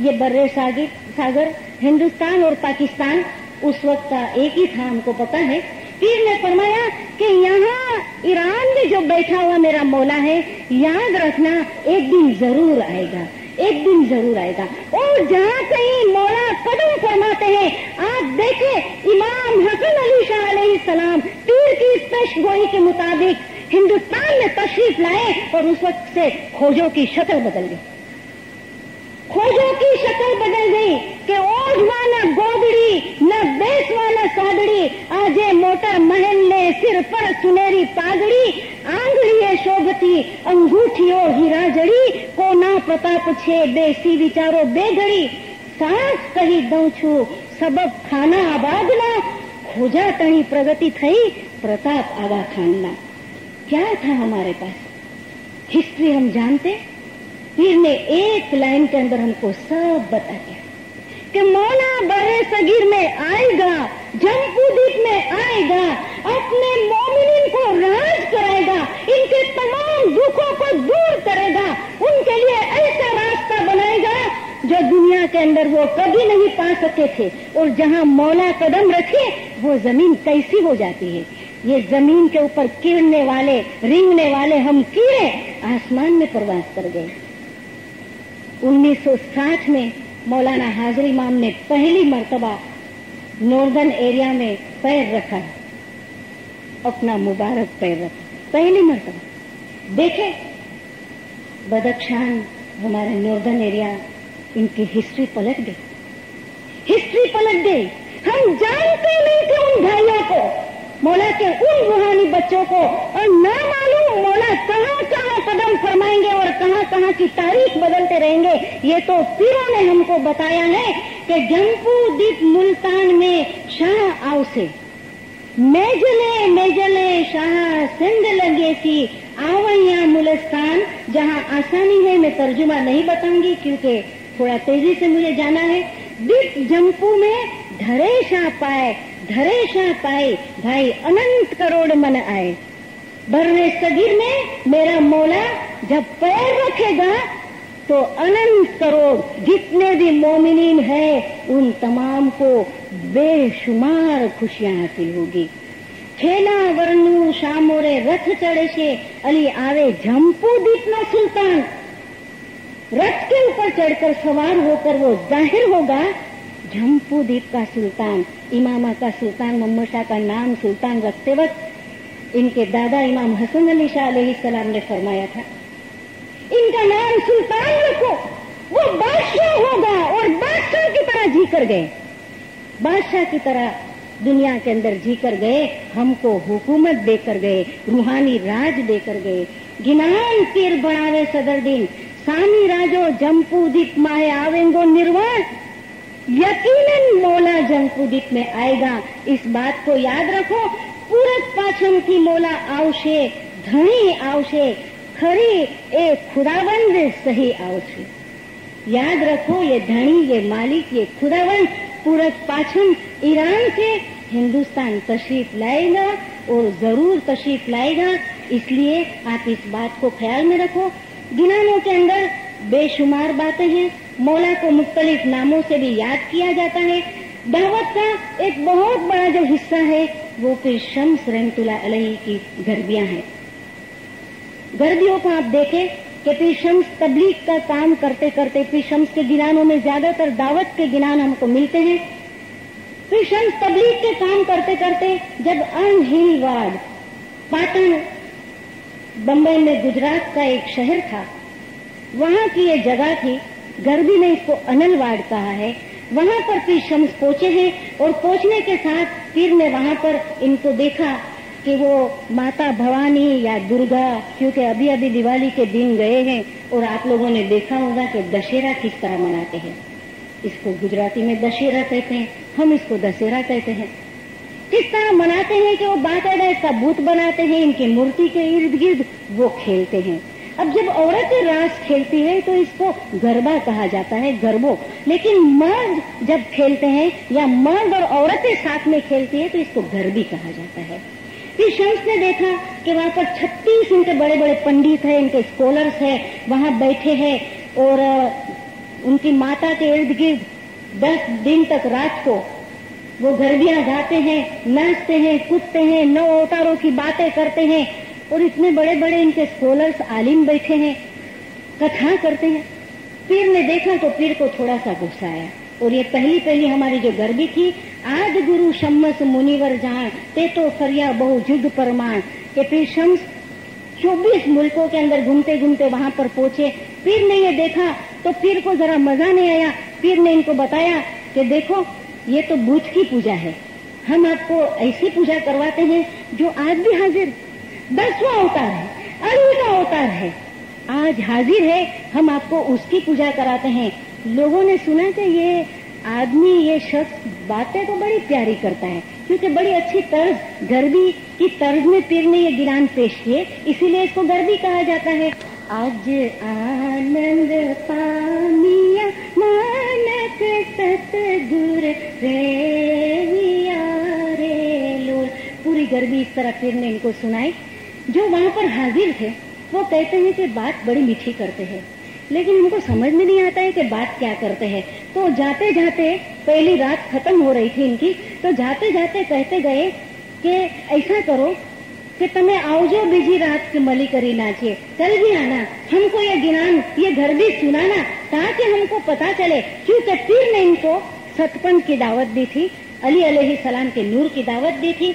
ये बर्रे सागर हिंदुस्तान और पाकिस्तान उस वक्त का एक ही था, हमको पता है। पीर ने फरमाया कि यहाँ ईरान में जो बैठा हुआ मेरा मौला है, याद रखना एक दिन जरूर आएगा, एक दिन जरूर आएगा। और जहाँ कहीं मौला कदम फरमाते हैं, आप देखें इमाम हसन अली शाह अलैहिस्सलाम पीर की पेश गोई के मुताबिक हिंदुस्तान में तशरीफ लाए और उस वक्त से खोजों की शक्ल बदल गई, खोजों की शक्ल बदल गई कि ओढ़वाना गोदड़ी न बेसवाना सादड़ी, आजे मोटा महल ने सिर पर सुनेरी पागड़ी, आंगड़ीए शोभती अंगूठियों हीरा जड़ी, कोना प्रताप छे बेसी विचारो बेघड़ी, सांस कही दऊं छू सबब खाना आबादना, खोजा तणी प्रगति थई प्रताप आगा खानना। क्या था हमारे पास, हिस्ट्री हम जानते। पीर ने एक लाइन के अंदर हमको सब बता दिया कि मौला बर्रे सगीर में आएगा, जम्बूद्वीप में आएगा, अपने मोमिनीन को राज कराएगा, इनके तमाम दुखों को दूर करेगा, उनके लिए ऐसा रास्ता बनाएगा जो दुनिया के अंदर वो कभी नहीं पा सके थे। और जहाँ मौला कदम रखे वो जमीन कैसी हो जाती है। ये जमीन के ऊपर गिरने वाले, रेंगने वाले हम कीड़े आसमान में प्रवास कर गए। 1960 में मौलाना हाजिर इमाम ने पहली मर्तबा नॉर्दर्न एरिया में पैर रखा, अपना मुबारक पैर रखा, पहली मर्तबा। देखे बदख्शान हमारे नॉर्दर्न एरिया, इनकी हिस्ट्री पलट गई, हिस्ट्री पलट गई। हम जानते नहीं थे उन भाइयों को, मौला के उन रूहानी बच्चों को, और ना मालूम मौला कहाँ कहाँ कदम फरमाएंगे और कहाँ कहाँ की तारीख बदलते रहेंगे। ये तो पीरों ने हमको बताया है कि जम्बूद्वीप मुल्तान में शाह आवसे, मेजले मेजले शाह सिंध लगे सी आवैया मुलस्तान। जहाँ आसानी है मैं तर्जुमा नहीं बताऊंगी क्योंकि थोड़ा तेजी से मुझे जाना है। दीप जम्पू में धरे शाह पाए, धरे शाह पाए भाई अनंत करोड़ मन आए। बर्रे सगीर में मेरा मौला जब पैर रखेगा तो अनंत करोड़ जितने भी मोमिनीन है उन तमाम को बेशुमार खुशियां हासिल होगी। खेला वर्णु शामोरे रथ चढ़े से अली आवे जम्बूद्वीप नो सुल्तान। रथ के ऊपर चढ़कर सवार होकर वो जाहिर होगा जम्बूद्वीप का सुल्तान। इमामा का सुल्तान मोहम्मद शाह का नाम सुल्तान रखते वक्त इनके दादा इमाम हसन अली शाह अलैहिस्सलाम ने फरमाया था, इनका नाम सुल्तान रखो, वो बादशाह होगा। और बादशाह की तरह जी कर गए, बादशाह की तरह दुनिया के अंदर जी कर गए, हमको हुकूमत देकर गए, रूहानी राज देकर गए। गिनान पीर बनावे सदर दिन सामी राजो जम्बूद्वीप माहे आवेंगो निर्वाण। यकीनन मौला जम्बूद्वीप में आएगा, इस बात को याद रखो। पूरब पाछम थी मौला आवशे, धणी आवशे, खरी ए खुदावंद सही आवशे। याद रखो ये धणी, ये मालिक, ये खुदावंद पूरब पाछम ईरान से हिंदुस्तान तशरीफ लाएगा और जरूर तशरीफ लाएगा। इसलिए आप इस बात को ख्याल में रखो। गिनानों के अंदर बेशुमार बातें हैं। मौला को मुख्तलिफ नामों से भी याद किया जाता है। दावत का एक बहुत बड़ा जो हिस्सा है वो पीर शम्स रहमतुल्लाह अलैहि की गर्बियां हैं। गर्बियों को आप देखें कि पीर शम्स तबलीग का काम करते करते, पीर शम्स के गिनानों में ज्यादातर दावत के गिनान हमको मिलते हैं। पीर शम्स तबलीग के काम करते करते जब अनहिलवाड़, पाटन, बम्बई में गुजरात का एक शहर था, वहां की ये जगह थी, गर्बी में इसको अनलवाड़ कहा है, वहां पर पीर शम्स पहुंचे हैं। और पहुंचने के साथ पीर ने वहां पर इनको देखा कि वो माता भवानी या दुर्गा, क्योंकि अभी अभी दिवाली के दिन गए हैं और आप लोगों ने देखा होगा कि दशहरा किस तरह मनाते हैं। इसको गुजराती में दशहरा कहते हैं, हम इसको दशहरा कहते हैं। किस तरह मनाते हैं कि वो बाकायदा इसका भूत बनाते हैं, इनकी मूर्ति के इर्द गिर्द वो खेलते हैं। अब जब औरतें रास खेलती है तो इसको गरबा कहा जाता है, गरबो। लेकिन मर्द जब खेलते हैं या मर्द और औरतें साथ में खेलती है तो इसको गरबी कहा जाता है। फिर शम्स ने देखा कि वहां पर 36 इनके बड़े बड़े पंडित हैं, इनके स्कॉलर्स हैं, वहां बैठे हैं और उनकी माता के इर्द गिर्द 10 दिन तक रात को वो गरबियां गाते हैं, नाचते हैं, कूदते हैं, 9 अवतारों की बातें करते हैं। और इतने बड़े बड़े इनके स्कॉलर्स आलिम बैठे हैं, कथा करते हैं। पीर ने देखा तो पीर को थोड़ा सा गुस्सा आया। और ये पहली हमारी जो गरबी थी, आद गुरु शम्स मुनिवर जान ते तो फरिया बहु जुग परमान, के पीर शम्स 24 मुल्कों के अंदर घूमते घूमते वहां पर पहुंचे। पीर ने ये देखा तो पीर को जरा मजा नहीं आया। पीर ने इनको बताया कि देखो ये तो बुत की पूजा है, हम आपको ऐसी पूजा करवाते हैं जो आज भी हाजिर, 10वां अवतार है, अली का अवतार है, आज हाजिर है, हम आपको उसकी पूजा कराते हैं। लोगों ने सुना कि ये आदमी, ये शख्स बातें तो बड़ी प्यारी करता है, क्योंकि बड़ी अच्छी तर्ज, गरबी की तर्ज में पीर ने ये गिरान पेश किए, इसीलिए इसको गरबी कहा जाता है। आज आनंद पानिया मानक सतगुर रेविया रे लोल, पूरी गरबी इस तरह पीर ने इनको सुनाई। जो वहां पर हाजिर थे वो कहते हैं कि बात बड़ी मीठी करते हैं, लेकिन हमको समझ में नहीं आता है कि बात क्या करते हैं। तो जाते जाते, पहली रात खत्म हो रही थी इनकी, तो जाते जाते कहते गए कि ऐसा करो कि तुम्हें आवजो बीजी रात की मली करी नाचिए, कल भी आना, हमको ये गिनान, ये गरबी सुनाना, ताकि हमको पता चले। क्योंकि पीर ने इनको सतपंथ की दावत दी थी, अली अलैहिस्सलाम के नूर की दावत दी थी।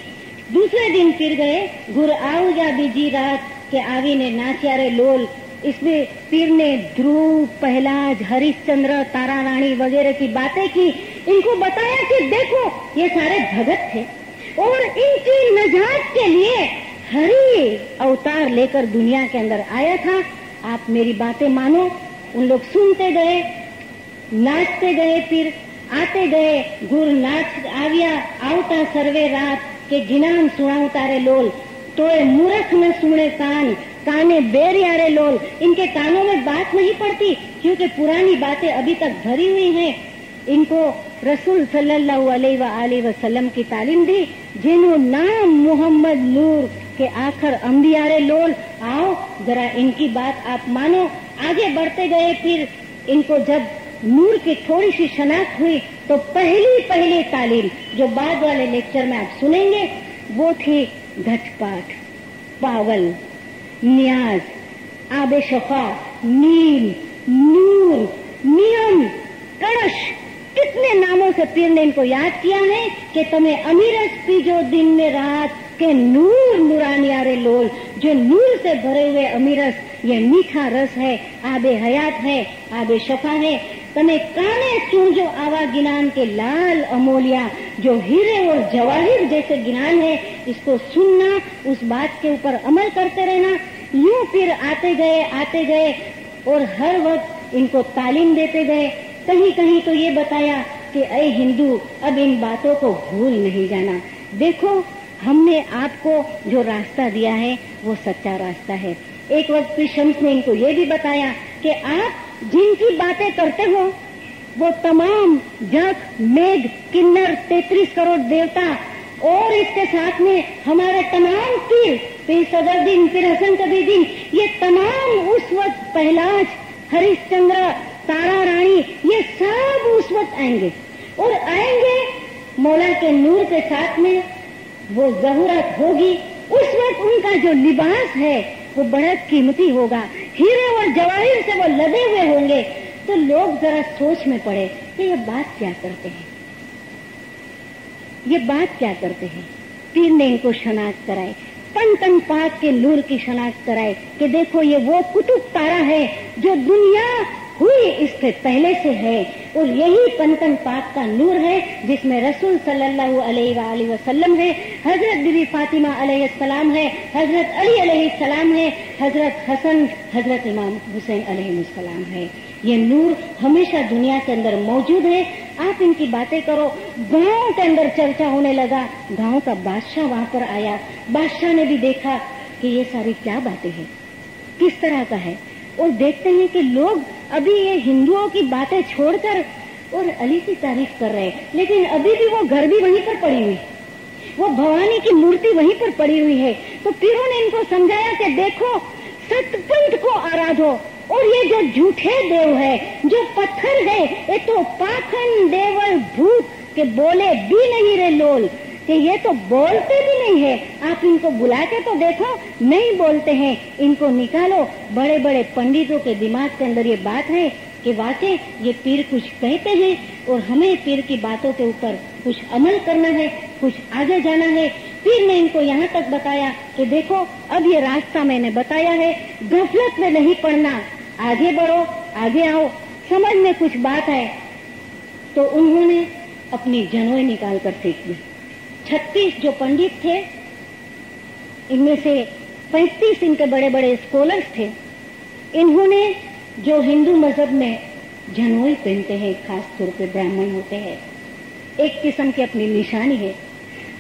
दूसरे दिन पीर गए, गुर आओ जा बीजी रात के आवी ने नाचिया रे लोल। इसमें पीर ने ध्रुव, पहलाज, हरिश्चंद्र, तारा रानी वगैरह की बातें की। इनको बताया कि देखो ये सारे भगत थे और इनकी नजात के लिए हरि अवतार लेकर दुनिया के अंदर आया था, आप मेरी बातें मानो। उन लोग सुनते गए, नाचते गए, फिर आते गए। गुर नाच आविया आवता सर्वे रात के गिनान सुनाऊ तारे लोल, तोए मूर्ख न सुने कान, काने बेर यारे लोल। इनके कानों में बात नहीं पड़ती, क्योंकि पुरानी बातें अभी तक भरी हुई हैं। इनको रसूल सल्लल्लाहु अलैहि वसल्लम की तालीम दी, जिन्हों नाम मोहम्मद नूर के आखिर अंबियारे लोल। आओ जरा इनकी बात आप मानो। आगे बढ़ते गए, फिर इनको जब नूर की थोड़ी सी शनाख्त हुई तो पहली तालीम जो बाद वाले लेक्चर में आप सुनेंगे वो थी घटपाठ, पावल, नियाज, आबे शफा, नील, नूर, नियम, कड़श, कितने नामों से पीर ने इनको याद किया है कि तुम्हें अमीरस पीजो दिन में रात के नूर नूरानियारे लोल। जो नूर से भरे हुए अमीरस, ये मीठा रस है, आबे हयात है, आबे शफा है। तने काने चूंजो आवा गिनान के लाल अमोलिया, जो हीरे और जवाहिर जैसे गिनान है, इसको सुनना, उस बात के ऊपर अमल करते रहना। यूं फिर आते गए और हर वक्त इनको तालीम देते गए। कहीं कहीं तो ये बताया कि ऐ हिंदू, अब इन बातों को भूल नहीं जाना। देखो हमने आपको जो रास्ता दिया है वो सच्चा रास्ता है। एक वक्त पीर शम्स ने इनको ये भी बताया कि आप जिनकी बातें करते हो वो तमाम जग, मेघ, किन्नर, 33 करोड़ देवता और इसके साथ में हमारे तमाम पीर सदरुद्दीन, पीर हसन कबीरुद्दीन, ये तमाम उस वक्त पहलाज हरिश्चंद्र, तारा रानी, ये सब उस वक्त आएंगे और आएंगे मौला के नूर के साथ में। वो ज़हूरत होगी, उस वक्त उनका जो लिबास है वो बड़ा कीमती होगा, हीरे और जवाहिर से वो लदे हुए होंगे। तो लोग जरा सोच में पड़े कि ये बात क्या करते हैं, ये बात क्या करते हैं। पीर ने इनको शनाख्त कराई, पंतन पाक के नूर की शनाख्त कराई कि देखो ये वो कुतुब तारा है जो दुनिया हुई इससे पहले से है, और यही पंतन पाक का नूर है जिसमें रसूल सल्लल्लाहु अलैहि वसल्लम है, हजरत बीबी फातिमा अलैहिस्सलाम है, हजरत अली अलैहिस्सलाम है, हजरत हसन, हजरत इमाम हुसैन अलैहिस्सलाम है। ये नूर हमेशा दुनिया के अंदर मौजूद है। आप इनकी बातें करो। गांव के अंदर चर्चा होने लगा, गांव का बादशाह वहां पर आया, बादशाह ने भी देखा कि ये सारी क्या बातें हैं, किस तरह का है, और देखते हैं कि लोग अभी ये हिंदुओं की बातें छोड़कर और अली की तारीफ कर रहे हैं, लेकिन अभी भी वो घर भी वहीं पर पड़ी हुई, वो भवानी की मूर्ति वहीं पर पड़ी हुई है। तो पीरों ने इनको समझाया कि देखो सतपंथ को आराधो, और ये जो झूठे देव है, जो पत्थर है, ये तो पाखंड देवल भूत के बोले भी नहीं रे लोल, कि ये तो बोलते भी नहीं है। आप इनको बुला के तो देखो, नहीं बोलते हैं, इनको निकालो। बड़े बड़े पंडितों के दिमाग के अंदर ये बात है कि वाकई ये पीर कुछ कहते हैं और हमें पीर की बातों के ऊपर कुछ अमल करना है, कुछ आगे जाना है। पीर ने इनको यहाँ तक बताया कि देखो अब ये रास्ता मैंने बताया है, गफलत में नहीं पड़ना, आगे बढ़ो, आगे आओ, समझ में कुछ बात है। तो उन्होंने अपनी जनोई निकाल कर फेंक दी। 36 जो पंडित थे, इनमें से 35 इनके बड़े बड़े स्कॉलर्स थे। इन्होंने जो हिंदू मजहब में जनोई पहनते हैं, खास तौर पे ब्राह्मण होते हैं, एक किस्म की अपनी निशानी है,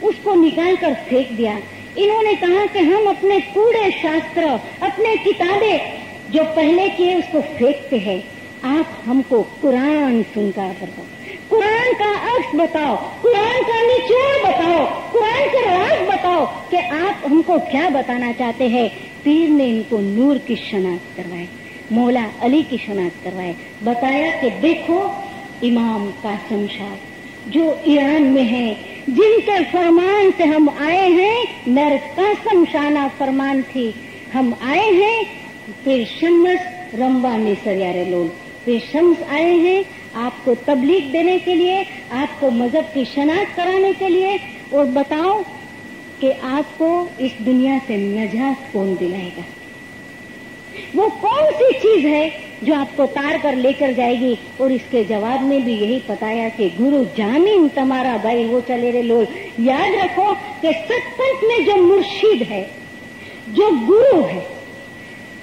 उसको निकाल कर फेंक दिया। इन्होंने कहा कि हम अपने कूड़े शास्त्र, अपने किताबें जो पहले किए उसको फेंकते हैं, आप हमको कुरान सुनकर बताओ, कुरान का अर्थ बताओ, कुरान का निचोड़ बताओ, कुरान का राज बताओ कि आप हमको क्या बताना चाहते हैं। पीर ने इनको नूर की शनाख्त करवाई, मौला अली की शनाख्त करवाए, बताया कि देखो इमाम कासिम शाह जो ईरान में है, जिनके फरमान से हम आए हैं, नर कासिम शाना फरमान थी, हम आए हैं फिर शम्स रंबा निसर यारे लोग, फिर शम्स आए हैं आपको तबलीग देने के लिए, आपको मजहब की शनाख्त कराने के लिए, और बताओ कि आपको इस दुनिया से नजात कौन दिलाएगा, वो कौन सी चीज है जो आपको तार कर लेकर जाएगी। और इसके जवाब में भी यही बताया कि गुरु जामीन तुम्हारा भाई वो चले रे लोल। याद रखो कि सतपंथ में जो मुर्शिद है, जो गुरु है,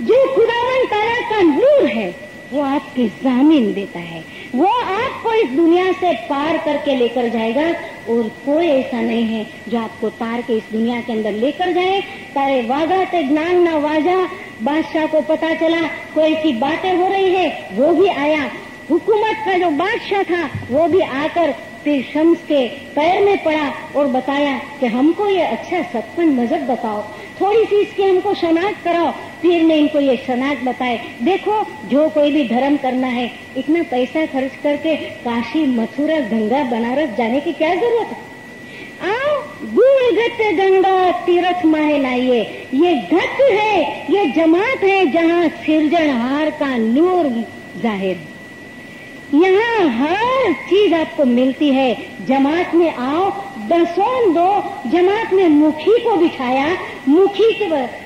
जो खुदावन तारा का नूर है, वो आपकी जामीन देता है, वो आपको इस दुनिया से पार करके लेकर जाएगा। और कोई ऐसा नहीं है जो आपको तार के इस दुनिया के अंदर लेकर जाए। तारे वादा ते ज्ञान न वाजा, बादशाह को पता चला कोई सी बातें हो रही है, वो भी आया। हुकूमत का जो बादशाह था वो भी आकर फिर शम्स के पैर में पड़ा और बताया कि हमको ये अच्छा सत्पंथ मजहब बताओ, थोड़ी सी इसकी हमको शनाख्त कराओ। पीर ने इनको ये शनाख्त बताए। देखो जो कोई भी धर्म करना है, इतना पैसा खर्च करके काशी, मथुरा, गंगा, बनारस जाने की क्या जरूरत है। आओ गुड़ गत गंगा तीर्थ माहे लाइए। ये गत है, ये जमात है जहाँ सिरजनहार का नूर जाहिर है। यहाँ हर चीज आपको मिलती है। जमात में आओ, दसों दो, जमात में मुखी को बिठाया, मुखी के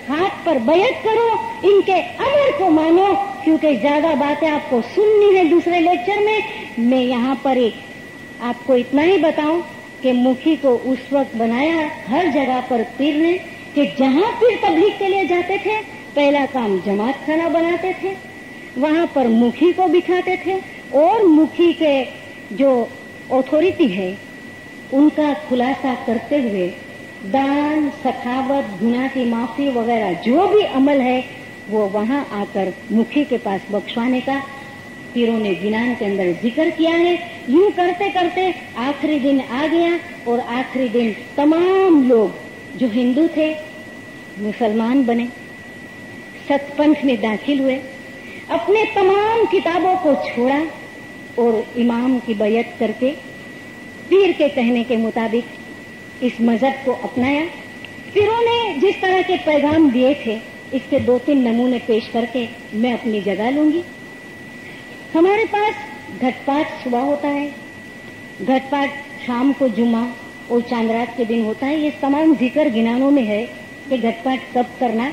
हाथ पर बैत करो, इनके अमर को मानो, क्योंकि ज्यादा बातें आपको सुननी है दूसरे लेक्चर में। मैं यहाँ पर ही आपको इतना ही बताऊं कि मुखी को उस वक्त बनाया हर जगह पर पीर ने कि जहाँ पीर तबलीग के लिए जाते थे, पहला काम जमात खाना बनाते थे, वहाँ पर मुखी को बिठाते थे और मुखी के जो अथॉरिटी है उनका खुलासा करते हुए दान, सखावत, गुनाह की माफी वगैरह जो भी अमल है वो वहाँ आकर मुखी के पास बख्शवाने का पीरों ने गिनान के अंदर जिक्र किया है। यूं करते करते आखिरी दिन आ गया और आखिरी दिन तमाम लोग जो हिंदू थे मुसलमान बने, सतपंथ में दाखिल हुए। अपने तमाम किताबों को छोड़ा और इमाम की बैयत करके पीर के कहने के मुताबिक इस मजहब को अपनाया। पीरों ने जिस तरह के पैगाम दिए थे, इसके 2-3 नमूने पेश करके मैं अपनी जगह लूंगी। हमारे पास घटपाट सुबह होता है, घटपाट शाम को जुम्मा और चांदरात के दिन होता है। ये तमाम जिक्र गिनानों में है कि घटपाट कब करना।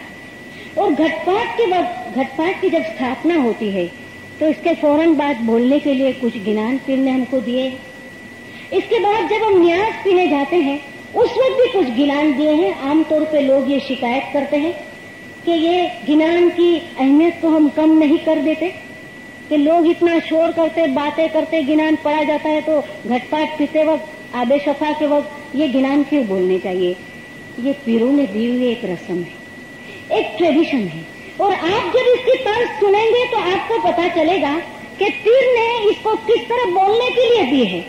और घटपाट के वक्त, घटपाट की जब स्थापना होती है तो इसके फौरन बाद बोलने के लिए कुछ गिनान पीर ने हमको दिए। इसके बाद जब हम न्याज पीने जाते हैं उस वक्त भी कुछ गिनान दिए हैं। आमतौर पे लोग ये शिकायत करते हैं कि ये गिनान की अहमियत को हम कम नहीं कर देते, कि लोग इतना शोर करते, बातें करते, गिनान पढ़ा जाता है तो घटपाट पीते वक्त, आबे शफा के वक्त ये गिनान क्यों बोलने चाहिए। ये पीरों ने दी हुई एक रस्म है, एक ट्रेडिशन है। और आप जब इसकी तर्ज सुनेंगे तो आपको पता चलेगा कि पीर ने इसको किस तरह बोलने के लिए दी है।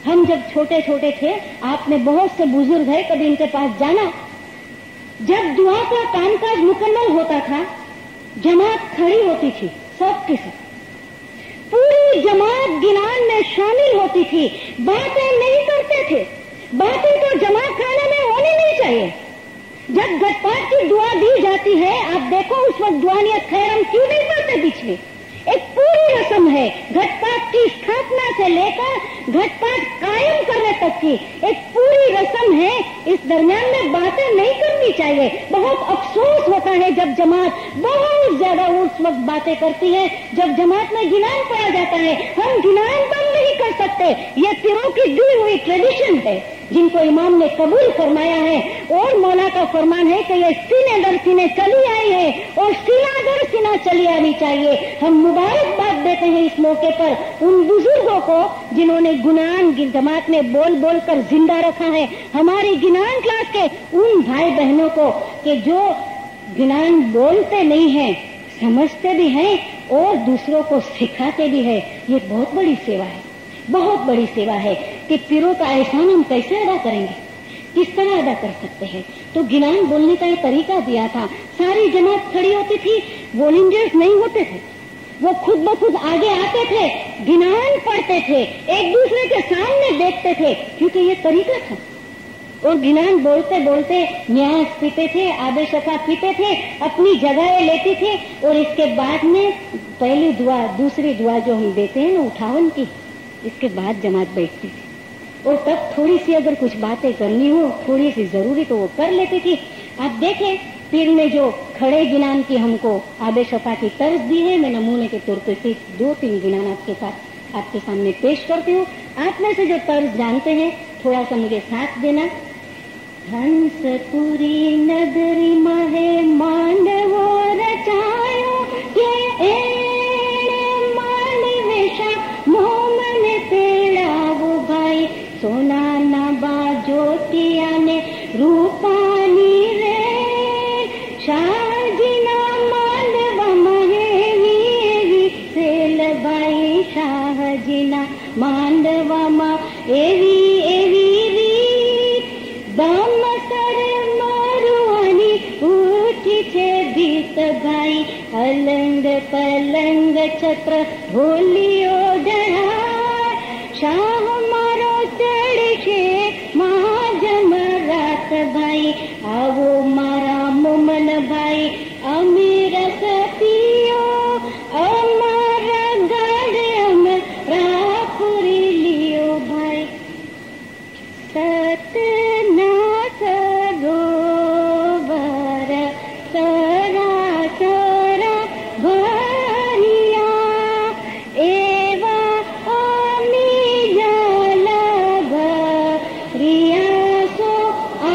हम जब छोटे छोटे थे, आपने बहुत से बुजुर्ग है, कभी इनके पास जाना, जब दुआ का कामकाज मुकम्मल होता था, जमात खड़ी होती थी, सब की सब पूरी जमात गिनान में शामिल होती थी। बातें नहीं करते थे, बातें तो जमात खाने में होनी नहीं चाहिए। जब घटपाट की दुआ दी जाती है, आप देखो उस वक्त दुआनियत खैर हम क्यों नहीं पढ़ते बीच में। एक पूरी रस्म है, घटपाट की स्थापना से लेकर घटपाट कायम करने तक की एक पूरी रस्म है। इस दरमियान में बातें नहीं करनी चाहिए। बहुत अफसोस होता है जब जमात बहुत ज्यादा उस वक्त बातें करती है जब जमात में गिनान पढ़ा जाता है। हम गिनान बंद नहीं कर सकते, ये पीरों की दी हुई ट्रेडिशन है जिनको इमाम ने कबूल फरमाया है। और मौला का फरमान है कि ये सीने दर सीने चली आई है और सीना दर सीना चली आनी चाहिए। हम मुबारकबाद देते हैं इस मौके पर उन बुजुर्गों को जिन्होंने गुनान जमात में बोल बोल कर जिंदा रखा है। हमारी गिनान क्लास के उन भाई बहनों को कि जो गिनान बोलते नहीं हैं, समझते भी हैं और दूसरों को सिखाते भी है। ये बहुत बड़ी सेवा है, बहुत बड़ी सेवा है कि पीरों का एहसान हम कैसे अदा करेंगे, किस तरह अदा कर सकते हैं। तो गिनान बोलने का एक तरीका दिया था। सारी जमात खड़ी होती थी, वॉलंटियर्स नहीं होते थे, वो खुद ब खुद आगे आते थे, गिनान पढ़ते थे, एक दूसरे के सामने देखते थे, क्योंकि ये तरीका था। और गिनान बोलते बोलते न्याज पीते थे, आबे शफा पीते थे, अपनी जगह लेती थे। और इसके बाद में पहली दुआ, दूसरी दुआ जो हम देते हैं ना उठावन की, इसके बाद जमात बैठती थी। और तब थोड़ी सी अगर कुछ बातें करनी हो, थोड़ी सी जरूरी तो वो कर लेती थी। आप देखें पीर ने जो खड़े गिनान की हमको आबे शफा की तर्ज दी है। मैं नमूने के तौर पर 2-3 गिनान आपके सामने पेश करती हूँ। आप में से जो तर्ज जानते हैं थोड़ा सा मुझे साथ देना। हंसपुरी नगरी महे मांडवो रचायो के मांडवेशा मोमन तेड़ावो भाई सोना ना बाजोटिया ने रूपानी रे शाहजीना मांडवा महेवी सेल भाई शाहजीना मांडवा मा एवी एवी दाम सर मारुआनी उठी छे भीत भाई अलंग पलंग छत्र भोलियो डरा शाह मारो चढ़े महाजम रात भाई आवो मारा मोमन भाई अमीर सतियो अमरा गाड़ अमरा पुरी लियो भाई सतना सरोवर सरासर भरिया एवा अमी जल भरिया सो आ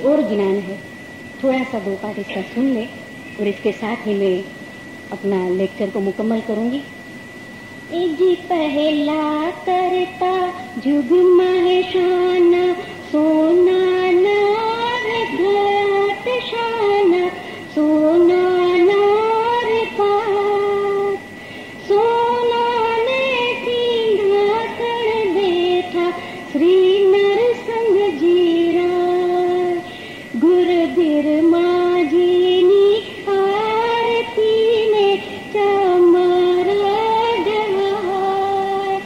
और गिनान है, थोड़ा सा 2 पाठ इसका सुन ले और इसके साथ ही मैं अपना लेक्चर को मुकम्मल करूंगी। जी पहला करता जुग महेशाना, सोना नार घाट शाना, सोना नार पात, सोना ने सिंहासन बैठा श्री नरसिंह जीरा, गुरबीर माझी नी आरती ने चमरा डहार,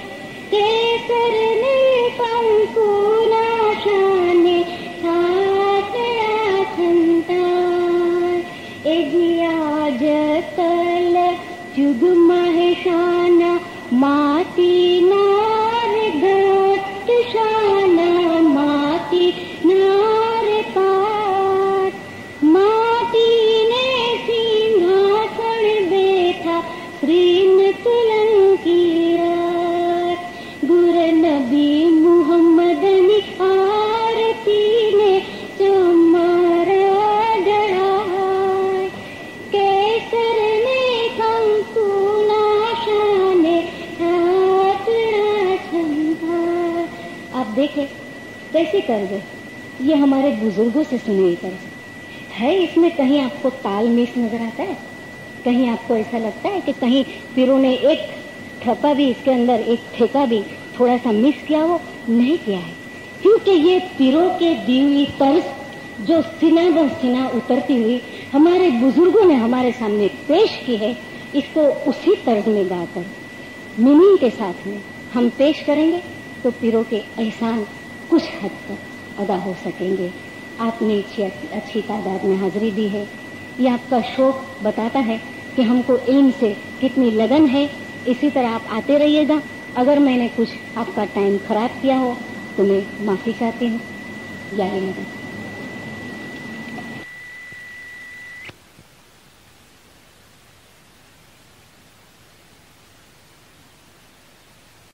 केसर ने पंकुला शाने ठाकरा संतार, आज कल जुग महेशाना, माती नार घाट शाना, माती नार पात, माटी ने सिंहासन बैठा श्री नकुलन की रात, गुर नबी मुहम्मद ने आरती ने चमरा डहार, केसर ने कंकुला शाने ठाकरा संभार। आप देखें कैसे कर गए, ये हमारे बुजुर्गों से सुनी हुई तरह है। इसमें कहीं आपको ताल मिस नजर आता है? कहीं आपको ऐसा लगता है कि कहीं पीरों ने एक ठप्पा भी इसके अंदर, एक ठेका भी थोड़ा सा मिस किया हो? नहीं किया है, क्योंकि ये पीरों के दी हुई तर्ज जो सीना ब सीना उतरती हुई हमारे बुजुर्गों ने हमारे सामने पेश की है, इसको उसी तर्ज में गाकर मीनिंग के साथ में हम पेश करेंगे तो पीरों के एहसान कुछ हद तक अदा हो सकेंगे। आपने अच्छी तादाद में हाजिरी दी है, ये आपका शौक बताता है कि हमको इल्म से कितनी लगन है। इसी तरह आप आते रहिएगा। अगर मैंने कुछ आपका टाइम खराब किया हो तो मैं माफी चाहती हूँ। या मदद